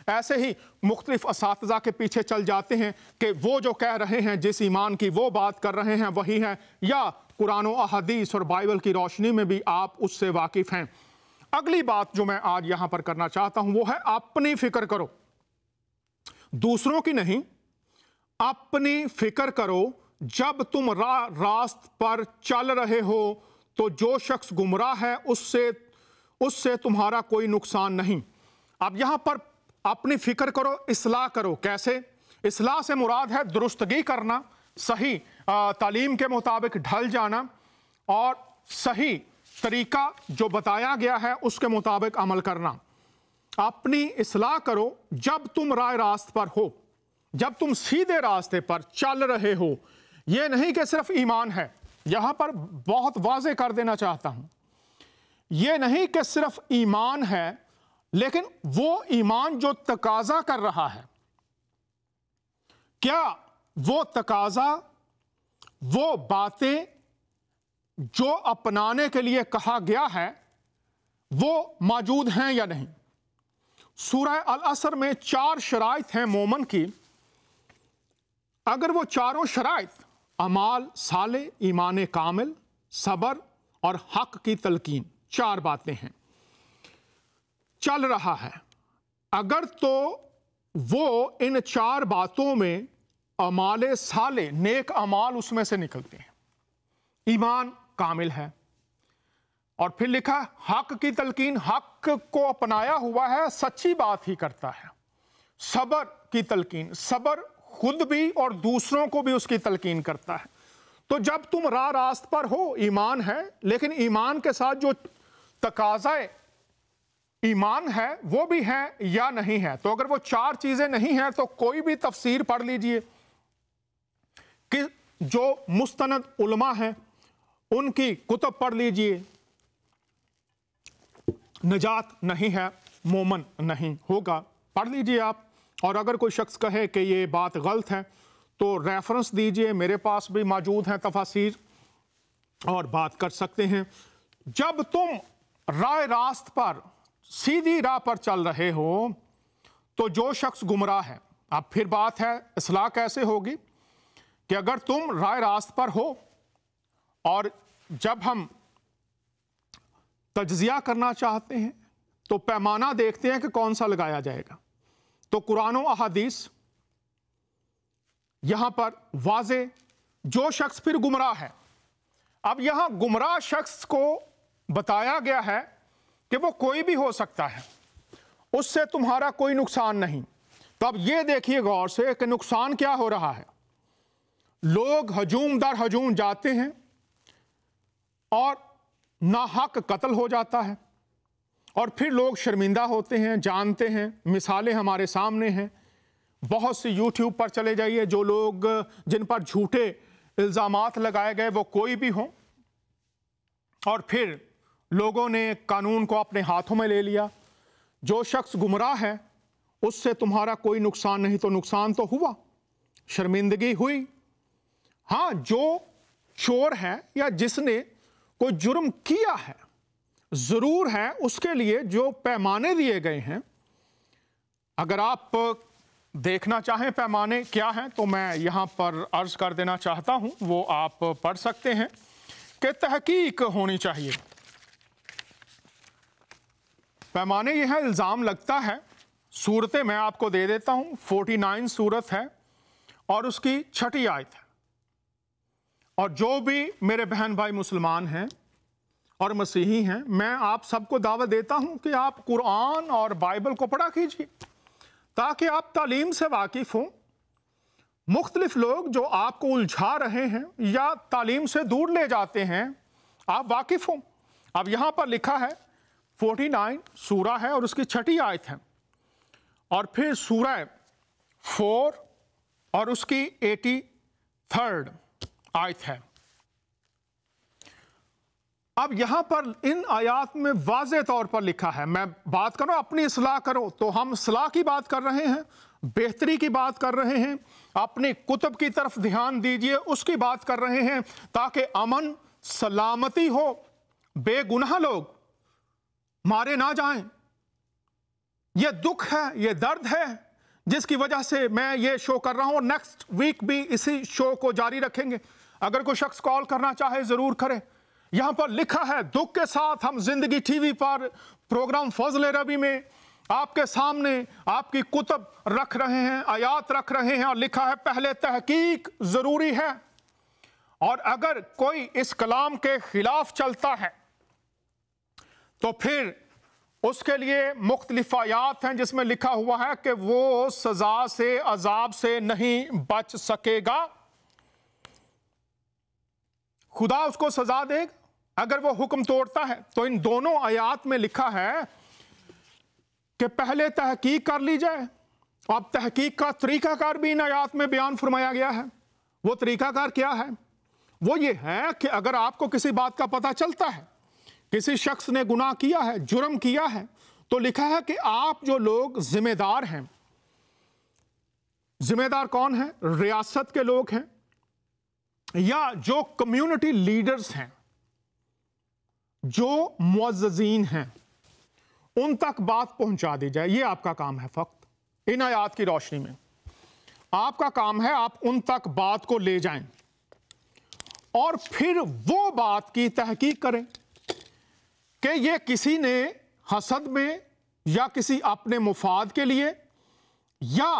ऐसे ही मुख्तलिफ असातिज़ा के पीछे चल जाते हैं कि वो जो कह रहे हैं, जिस ईमान की वो बात कर रहे हैं वही है, या कुरान और अहदीस और बाइबल की रोशनी में भी आप उससे वाकिफ़ हैं। अगली बात जो मैं आज यहाँ पर करना चाहता हूँ वो है, अपनी फ़िक्र करो, दूसरों की नहीं, अपनी फ़िक्र करो। जब तुम रास्त पर चल रहे हो तो जो शख्स गुमराह है उससे तुम्हारा कोई नुकसान नहीं। अब यहाँ पर अपनी फ़िक्र करो, इस्लाह करो। कैसे? इस्लाह से मुराद है दुरुस्तगी करना, सही तालीम के मुताबिक ढल जाना और सही तरीका जो बताया गया है उसके मुताबिक अमल करना। अपनी इस्लाह करो जब तुम राय रास्त पर हो, जब तुम सीधे रास्ते पर चल रहे हो। ये नहीं कि सिर्फ ईमान है, यहाँ पर बहुत वाज़ेह कर देना चाहता हूँ, ये नहीं कि सिर्फ ईमान है, लेकिन वो ईमान जो तकाजा कर रहा है, क्या वो तकाजा, वो बातें जो अपनाने के लिए कहा गया है वो मौजूद हैं या नहीं। सूरह अल असर में 4 शराइत हैं मोमन की। अगर वो चारों शराइत, अमाल साले, ईमान कामिल, सबर और हक की तलकीन, 4 बातें हैं, चल रहा है, अगर तो वो इन 4 बातों में अमाले साले, नेक अमाल उसमें से निकलते हैं, ईमान कामिल है, और फिर लिखा हक की तलकीन, हक को अपनाया हुआ है, सच्ची बात ही करता है। सबर की तलकीन, सबर खुद भी और दूसरों को भी उसकी तलकीन करता है। तो जब तुम रास्त पर हो, ईमान है, लेकिन ईमान के साथ जो तकाज़ाए ईमान है वो भी है या नहीं है। तो अगर वो 4 चीजें नहीं हैं तो कोई भी तफसीर पढ़ लीजिए कि जो मुस्तनद उलमा हैं उनकी कुतब पढ़ लीजिए, नजात नहीं है, मोमन नहीं होगा, पढ़ लीजिए आप। और अगर कोई शख्स कहे कि ये बात गलत है तो रेफरेंस दीजिए, मेरे पास भी मौजूद हैं तफासीर, और बात कर सकते हैं। जब तुम राय रास्त पर, सीधी राह पर चल रहे हो तो जो शख्स गुमराह है, अब फिर बात है इस्लाह कैसे होगी कि अगर तुम राय रास्त पर हो, और जब हम तज्जिया करना चाहते हैं तो पैमाना देखते हैं कि कौन सा लगाया जाएगा। तो कुरान और अहादीस यहां पर वाज़े, जो शख्स फिर गुमराह है। अब यहां गुमराह शख्स को बताया गया है कि वो कोई भी हो सकता है, उससे तुम्हारा कोई नुकसान नहीं। तो अब ये देखिए गौर से कि नुकसान क्या हो रहा है। लोग हजूम दर हजूम जाते हैं और नाहक कत्ल हो जाता है, और फिर लोग शर्मिंदा होते हैं, जानते हैं, मिसालें हमारे सामने हैं। बहुत सी यूट्यूब पर चले जाइए, जो लोग जिन पर झूठे इल्ज़ामात लगाए गए वो कोई भी हों, और फिर लोगों ने कानून को अपने हाथों में ले लिया। जो शख्स गुमराह है उससे तुम्हारा कोई नुकसान नहीं, तो नुकसान तो हुआ, शर्मिंदगी हुई। हाँ, जो चोर है या जिसने कोई जुर्म किया है, जरूर है उसके लिए जो पैमाने दिए गए हैं, अगर आप देखना चाहें पैमाने क्या हैं तो मैं यहां पर अर्ज कर देना चाहता हूं, वो आप पढ़ सकते हैं कि तहकीक होनी चाहिए। पैमाने ये है, इल्ज़ाम लगता है सूरतें मैं आपको दे देता हूं। 49 सूरत है और उसकी 6ठी आयत है। और जो भी मेरे बहन भाई मुसलमान हैं और मसीही हैं, मैं आप सबको दावत देता हूं कि आप कुरान और बाइबल को पढ़ा कीजिए ताकि आप तालीम से वाकिफ हों। मुख्तलिफ लोग जो आपको उलझा रहे हैं या तालीम से दूर ले जाते हैं, आप वाकिफ हों। अब यहां पर लिखा है 49 सूरा है और उसकी 6ठी आयत है, और फिर सूरा 4 और उसकी 83rd आयत है। अब यहां पर इन आयात में वाज़े तौर पर लिखा है, मैं बात करो अपनी इस्लाह करो, तो हम इस्लाह की बात कर रहे हैं, बेहतरी की बात कर रहे हैं, अपनी कुतुब की तरफ ध्यान दीजिए, उसकी बात कर रहे हैं ताकि अमन सलामती हो, बेगुनाह लोग मारे ना जाएं। ये दुख है, ये दर्द है जिसकी वजह से मैं ये शो कर रहा हूं, और नेक्स्ट वीक भी इसी शो को जारी रखेंगे। अगर कोई शख्स कॉल करना चाहे जरूर करें। यहां पर लिखा है, दुख के साथ हम जिंदगी टीवी पर प्रोग्राम फजल रबी में आपके सामने आपकी कुतुब रख रहे हैं, आयात रख रहे हैं, और लिखा है पहले तहकीक जरूरी है, और अगर कोई इस कलाम के खिलाफ चलता है तो फिर उसके लिए मुख्तलिफ आयात हैं जिसमें लिखा हुआ है कि वो सजा से, अजाब से नहीं बच सकेगा, खुदा उसको सजा देगा अगर वो हुक्म तोड़ता है। तो इन दोनों आयात में लिखा है कि पहले तहकीक कर ली जाए। अब तहकीक का तरीकाकार भी इन आयात में बयान फरमाया गया है। वो तरीकाकार क्या है? वो ये है कि अगर आपको किसी बात का पता चलता है, किसी शख्स ने गुनाह किया है, जुर्म किया है, तो लिखा है कि आप जो लोग जिम्मेदार हैं, जिम्मेदार कौन है? रियासत के लोग हैं या जो कम्युनिटी लीडर्स हैं, जो मुअज़्ज़िज़ीन हैं, उन तक बात पहुंचा दी जाए। ये आपका काम है। फक्त इन आयात की रोशनी में आपका काम है, आप उन तक बात को ले जाएं और फिर वो बात की तहकीक करें कि ये किसी ने हसद में या किसी अपने मुफाद के लिए या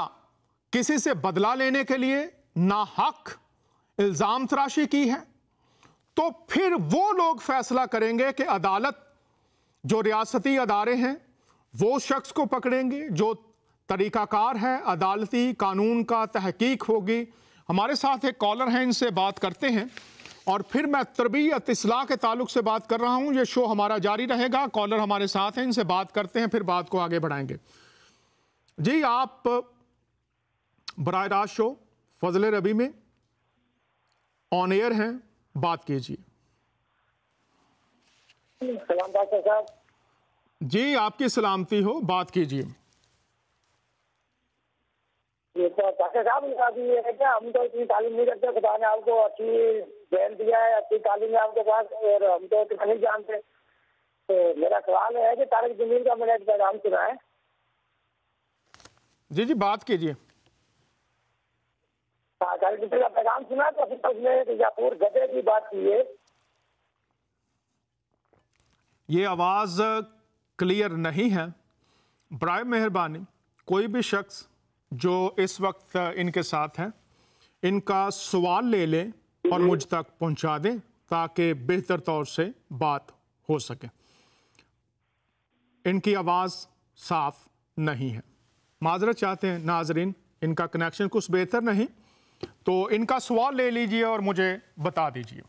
किसी से बदला लेने के लिए नाहक इल्ज़ाम तराशी की है, तो फिर वो लोग फैसला करेंगे कि अदालत, जो रियासती अदारे हैं, वो शख्स को पकड़ेंगे, जो तरीकाकार है अदालती कानून का तहकीक होगी। हमारे साथ एक कॉलर हैं, इनसे बात करते हैं और फिर मैं तरबियत इस्लाह के ताल्लुक से बात कर रहा हूं। ये शो हमारा जारी रहेगा। कॉलर हमारे साथ हैं, इनसे बात करते हैं, फिर बात को आगे बढ़ाएंगे। जी, आप बराह रास्त शो फजल रबी में ऑन एयर हैं, बात कीजिए। सलाम डॉक्टर साहब। जी, आपकी सलामती हो, बात कीजिए। ये तो डॉक्टर साहब, अभी ये है क्या, हम तो इतनी तालीम नहीं रखते, खुदा ने आपको अच्छी बहन दिया है, अच्छी तालीम है आपके पास, और हम तो इतना नहीं जानते। तो मेरा सवाल है कि तारिक जमील का मैंने एक पैगाम सुना है। जी जी, बात कीजिए। तारिक जमील का पैगाम सुना, तो फिर उसमें याकूर गधे की बात की है। ये आवाज़ क्लियर नहीं है, बराए मेहरबानी कोई भी शख्स जो इस वक्त इनके साथ है, इनका सवाल ले लें और मुझ तक पहुंचा दें ताकि बेहतर तौर से बात हो सके। इनकी आवाज़ साफ नहीं है, माजरत चाहते हैं नाजरीन, इनका कनेक्शन कुछ बेहतर नहीं, तो इनका सवाल ले लीजिए और मुझे बता दीजिए।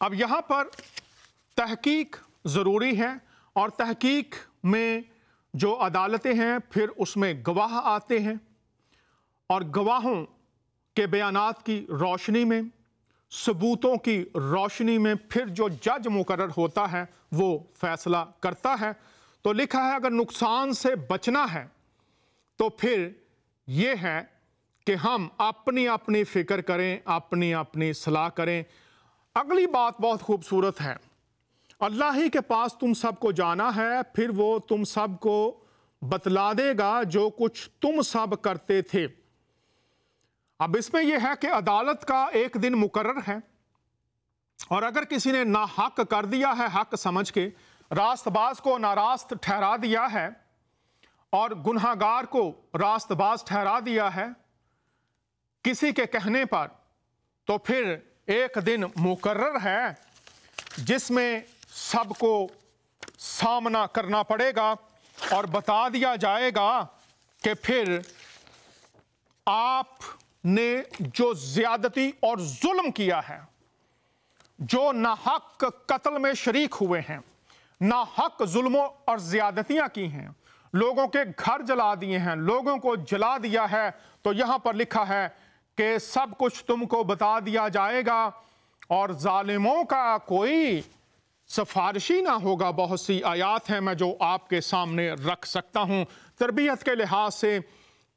अब यहाँ पर तहकीक ज़रूरी है और तहकीक में जो अदालतें हैं फिर उसमें गवाह आते हैं और गवाहों के बयानात की रोशनी में, सबूतों की रोशनी में फिर जो जज मुकर्रर होता है वो फैसला करता है। तो लिखा है अगर नुकसान से बचना है तो फिर ये है कि हम अपनी अपनी फिक्र करें, अपनी अपनी सलाह करें। अगली बात बहुत खूबसूरत है, अल्लाह ही के पास तुम सबको जाना है, फिर वो तुम सबको बतला देगा जो कुछ तुम सब करते थे। अब इसमें यह है कि अदालत का एक दिन मुकर्रर है और अगर किसी ने नाहक कर दिया है, हक समझ के रास्तबाज को नारास्त ठहरा दिया है, और गुनहगार को रास्तबाज ठहरा दिया है किसी के कहने पर, तो फिर एक दिन मुकर्रर है जिसमें सबको सामना करना पड़ेगा और बता दिया जाएगा कि फिर आपने जो ज्यादती और जुल्म किया है, जो नाहक कत्ल में शरीक हुए हैं, नाहक जुल्मों और ज्यादतियां की हैं, लोगों के घर जला दिए हैं, लोगों को जला दिया है, तो यहां पर लिखा है कि सब कुछ तुमको बता दिया जाएगा और जालिमों का कोई सिफारिशी ना होगा। बहुत सी आयात हैं मैं जो आपके सामने रख सकता हूं। तरबियत के लिहाज से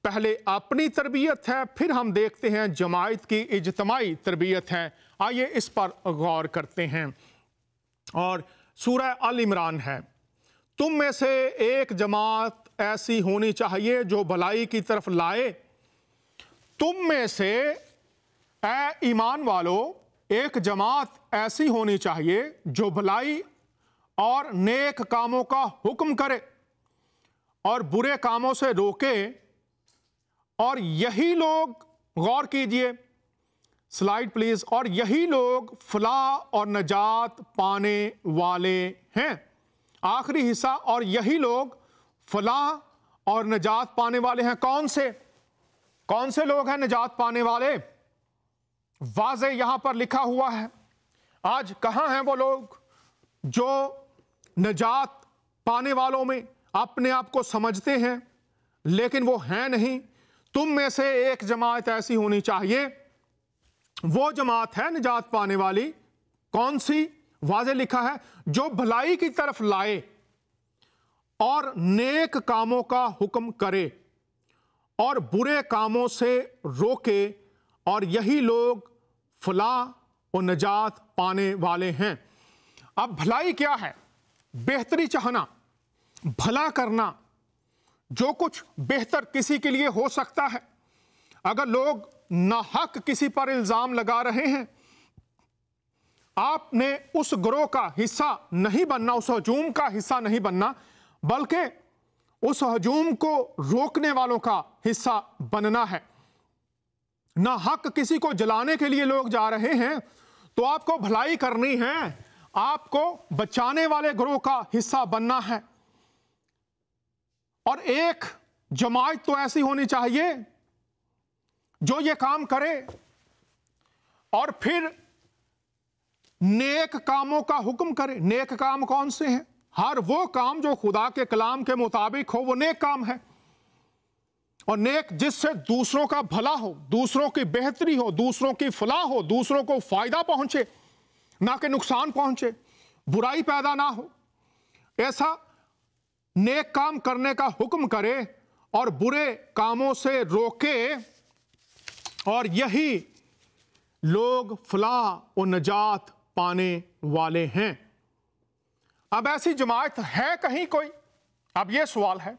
पहले अपनी तरबियत है, फिर हम देखते हैं जमायत की इज्तमाई तरबियत है। आइए इस पर गौर करते हैं। और सूरह अल इमरान है, तुम में से एक जमात ऐसी होनी चाहिए जो भलाई की तरफ लाए। तुम में से ए ईमान वालों एक जमात ऐसी होनी चाहिए जो भलाई और नेक कामों का हुक्म करे और बुरे कामों से रोके, और यही लोग, गौर कीजिए स्लाइड प्लीज, और यही लोग फलाह और नजात पाने वाले हैं। आखिरी हिस्सा, और यही लोग फलाह और नजात पाने वाले हैं। कौन से लोग हैं नजात पाने वाले? वाज़े यहां पर लिखा हुआ है। आज कहां हैं वो लोग जो नजात पाने वालों में अपने आप को समझते हैं, लेकिन वो हैं नहीं। तुम में से एक जमात ऐसी होनी चाहिए, वो जमात है निजात पाने वाली। कौन सी? वाज़े लिखा है, जो भलाई की तरफ लाए और नेक कामों का हुक्म करे और बुरे कामों से रोके, और यही लोग फलाह और नजात पाने वाले हैं। अब भलाई क्या है? बेहतरी चाहना, भला करना, जो कुछ बेहतर किसी के लिए हो सकता है। अगर लोग नाहक किसी पर इल्जाम लगा रहे हैं, आपने उस गिरोह का हिस्सा नहीं बनना, उस हजूम का हिस्सा नहीं बनना, बल्कि उस हजूम को रोकने वालों का हिस्सा बनना है। नाहक किसी को जलाने के लिए लोग जा रहे हैं, तो आपको भलाई करनी है, आपको बचाने वाले गिरोह का हिस्सा बनना है। और एक जमात तो ऐसी होनी चाहिए जो ये काम करे और फिर नेक कामों का हुक्म करे। नेक काम कौन से हैं? हर वो काम जो खुदा के कलाम के मुताबिक हो, वो नेक काम है। और नेक जिससे दूसरों का भला हो, दूसरों की बेहतरी हो, दूसरों की फलाह हो, दूसरों को फायदा पहुंचे, ना कि नुकसान पहुंचे, बुराई पैदा ना हो, ऐसा नेक काम करने का हुक्म करे और बुरे कामों से रोके, और यही लोग फलाह और नजात पाने वाले हैं। अब ऐसी जमात है कहीं कोई? अब यह सवाल है।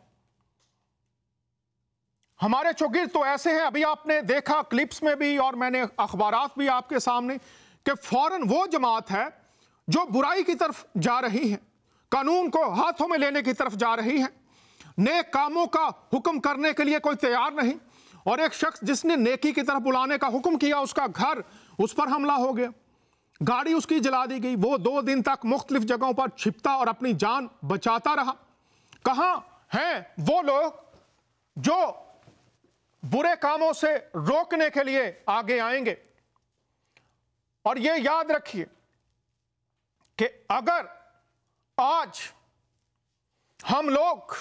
हमारे चौगिर्द तो ऐसे हैं, अभी आपने देखा क्लिप्स में भी और मैंने अखबारात भी आपके सामने, कि फौरन वो जमात है जो बुराई की तरफ जा रही है, कानून को हाथों में लेने की तरफ जा रही है, नेक कामों का हुक्म करने के लिए कोई तैयार नहीं। और एक शख्स जिसने नेकी की तरफ बुलाने का हुक्म किया, उसका घर, उस पर हमला हो गया, गाड़ी उसकी जला दी गई, वो 2 दिन तक मुख्तलिफ जगहों पर छिपता और अपनी जान बचाता रहा। कहां हैं वो लोग जो बुरे कामों से रोकने के लिए आगे आएंगे? और ये याद रखिए कि अगर आज हम लोग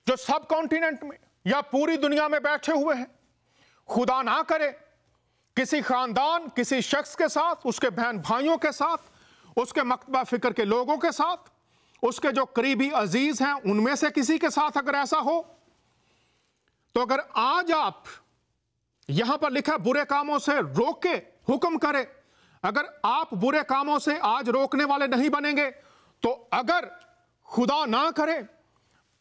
जो सब कॉन्टिनेंट में या पूरी दुनिया में बैठे हुए हैं, खुदा ना करे किसी खानदान, किसी शख्स के साथ, उसके बहन भाइयों के साथ, उसके मकतबा फिक्र के लोगों के साथ, उसके जो करीबी अजीज हैं उनमें से किसी के साथ अगर ऐसा हो, तो अगर आज आप यहां पर लिखा बुरे कामों से रोक के हुक्म करे, अगर आप बुरे कामों से आज रोकने वाले नहीं बनेंगे, तो अगर खुदा ना करे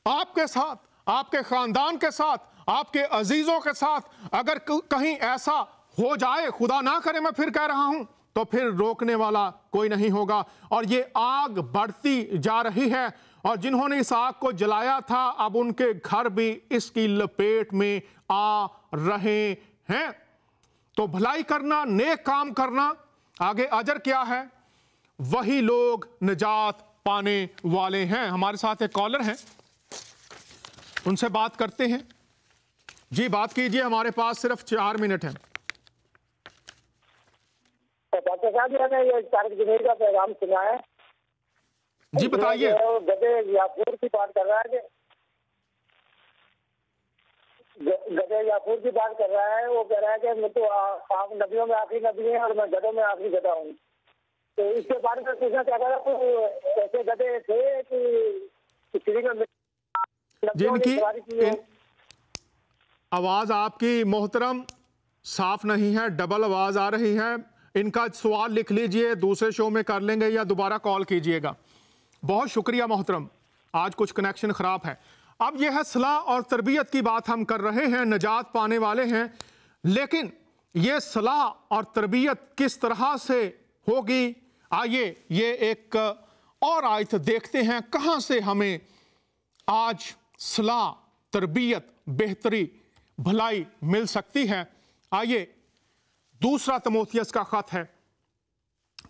आपके साथ, आपके खानदान के साथ, आपके अजीजों के साथ अगर कहीं ऐसा हो जाए, खुदा ना करे मैं फिर कह रहा हूं, तो फिर रोकने वाला कोई नहीं होगा। और ये आग बढ़ती जा रही है, और जिन्होंने इस आग को जलाया था अब उनके घर भी इसकी लपेट में आ रहे हैं। तो भलाई करना, नेक काम करना, आगे अजर क्या है, वही लोग निजात पाने वाले हैं। हमारे साथ एक कॉलर हैं, उनसे बात करते हैं। जी बात कीजिए, हमारे पास सिर्फ 4 मिनट हैं। डॉक्टर साहब मैंने ये तारिक जमीर का पैगाम सुना है। जी बताइए। गदे याफूर की बात कर रहा है कि गदे याफूर की बात कर रहा है। वो कह रहा है कि मैं तो आप नबियों में आखिरी नबी हैं और मैं गधों में आखिरी गधा हूँ। तो इसके बारे में पूछना चाहता था, तो ऐसे गधे थे कि किसी में जिनकी आवाज आपकी मोहतरम साफ नहीं है, डबल आवाज आ रही है। इनका सवाल लिख लीजिए, दूसरे शो में कर लेंगे या दोबारा कॉल कीजिएगा। बहुत शुक्रिया मोहतरम, आज कुछ कनेक्शन खराब है। अब यह है सलाह और तरबियत की बात हम कर रहे हैं, निजात पाने वाले हैं, लेकिन यह सलाह और तरबियत किस तरह से होगी, आइए ये एक और आयत देखते हैं कहां से हमें आज सलाह, तरबियत, बेहतरी, भलाई मिल सकती है। आइए, दूसरा तिमोथियस का खत है,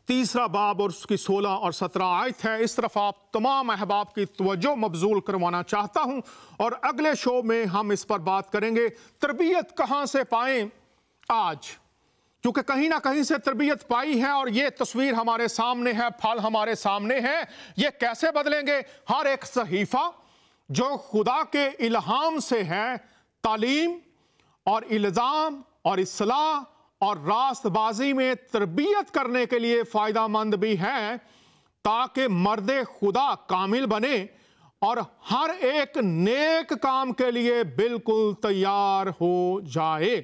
3 बाब और उसकी 16 और 17 आयत है। इस तरफ आप तमाम अहबाब की तवज्जो मबजूल करवाना चाहता हूं, और अगले शो में हम इस पर बात करेंगे तरबियत कहां से पाएं आज, क्योंकि कहीं ना कहीं से तरबियत पाई है और ये तस्वीर हमारे सामने है, फल हमारे सामने है। ये कैसे बदलेंगे? हर एक सहीफा जो खुदा के इल्हाम से है, तालीम और इल्जाम और इस्लाह और रास्तबाजी में तरबियत करने के लिए फ़ायदा मंद भी है, ताकि मर्द खुदा कामिल बने और हर एक नेक काम के लिए बिल्कुल तैयार हो जाए।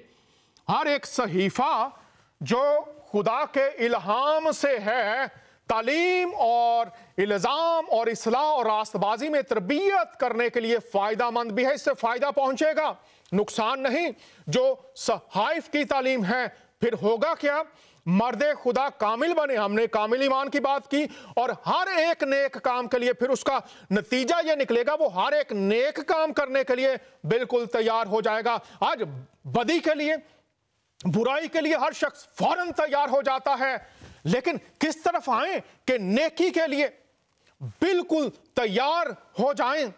हर एक सहीफा जो खुदा के इल्हाम से है, तालीम और इल्जाम और इस्लाह और रास्तबाजी में तरबियत करने के लिए फ़ायदा मंद भी है। इससे फ़ायदा पहुंचेगा, नुकसान नहीं। जो सहाइफ की तालीम है, फिर होगा क्या? मर्द खुदा कामिल बने, हमने कामिल ईमान की बात की, और हर एक नेक काम के लिए फिर उसका नतीजा ये निकलेगा, वो हर एक नेक काम करने के लिए बिल्कुल तैयार हो जाएगा। आज बदी के लिए, बुराई के लिए हर शख्स फौरन तैयार हो जाता है, लेकिन किस तरफ आए कि नेकी के लिए बिल्कुल तैयार हो जाएं।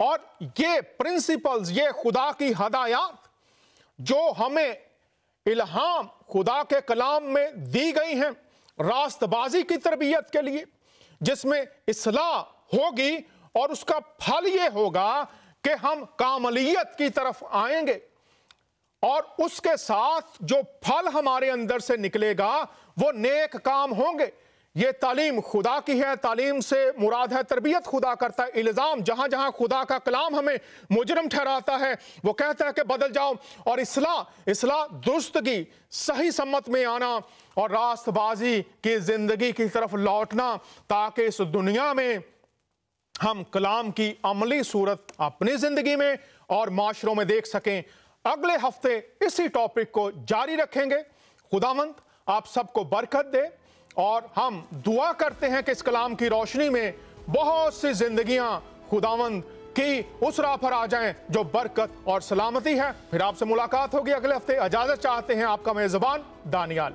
और ये प्रिंसिपल्स, ये खुदा की हदायत जो हमें इल्हाम खुदा के कलाम में दी गई हैं रास्तबाजी की तरबियत के लिए, जिसमें इस्लाह होगी और उसका फल ये होगा कि हम कामलियत की तरफ आएंगे, और उसके साथ जो फल हमारे अंदर से निकलेगा वो नेक काम होंगे। ये तालीम खुदा की है, तालीम से मुराद है तरबियत खुदा करता है। इल्जाम, जहां जहां खुदा का कलाम हमें मुजरम ठहराता है, वो कहता है कि बदल जाओ। और इस्लाह दुरुस्तगी, सही सम्मत में आना और रास्तबाजी की जिंदगी की तरफ लौटना, ताकि इस दुनिया में हम कलाम की अमली सूरत अपनी जिंदगी में और माशरों में देख सकें। अगले हफ्ते इसी टॉपिक को जारी रखेंगे। खुदावंद आप सबको बरकत दे, और हम दुआ करते हैं कि इस कलाम की रोशनी में बहुत सी जिंदगियां खुदावंद की उस राह पर आ जाएं जो बरकत और सलामती है। फिर आपसे मुलाकात होगी अगले हफ्ते। इजाजत चाहते हैं आपका मेजबान दानियाल।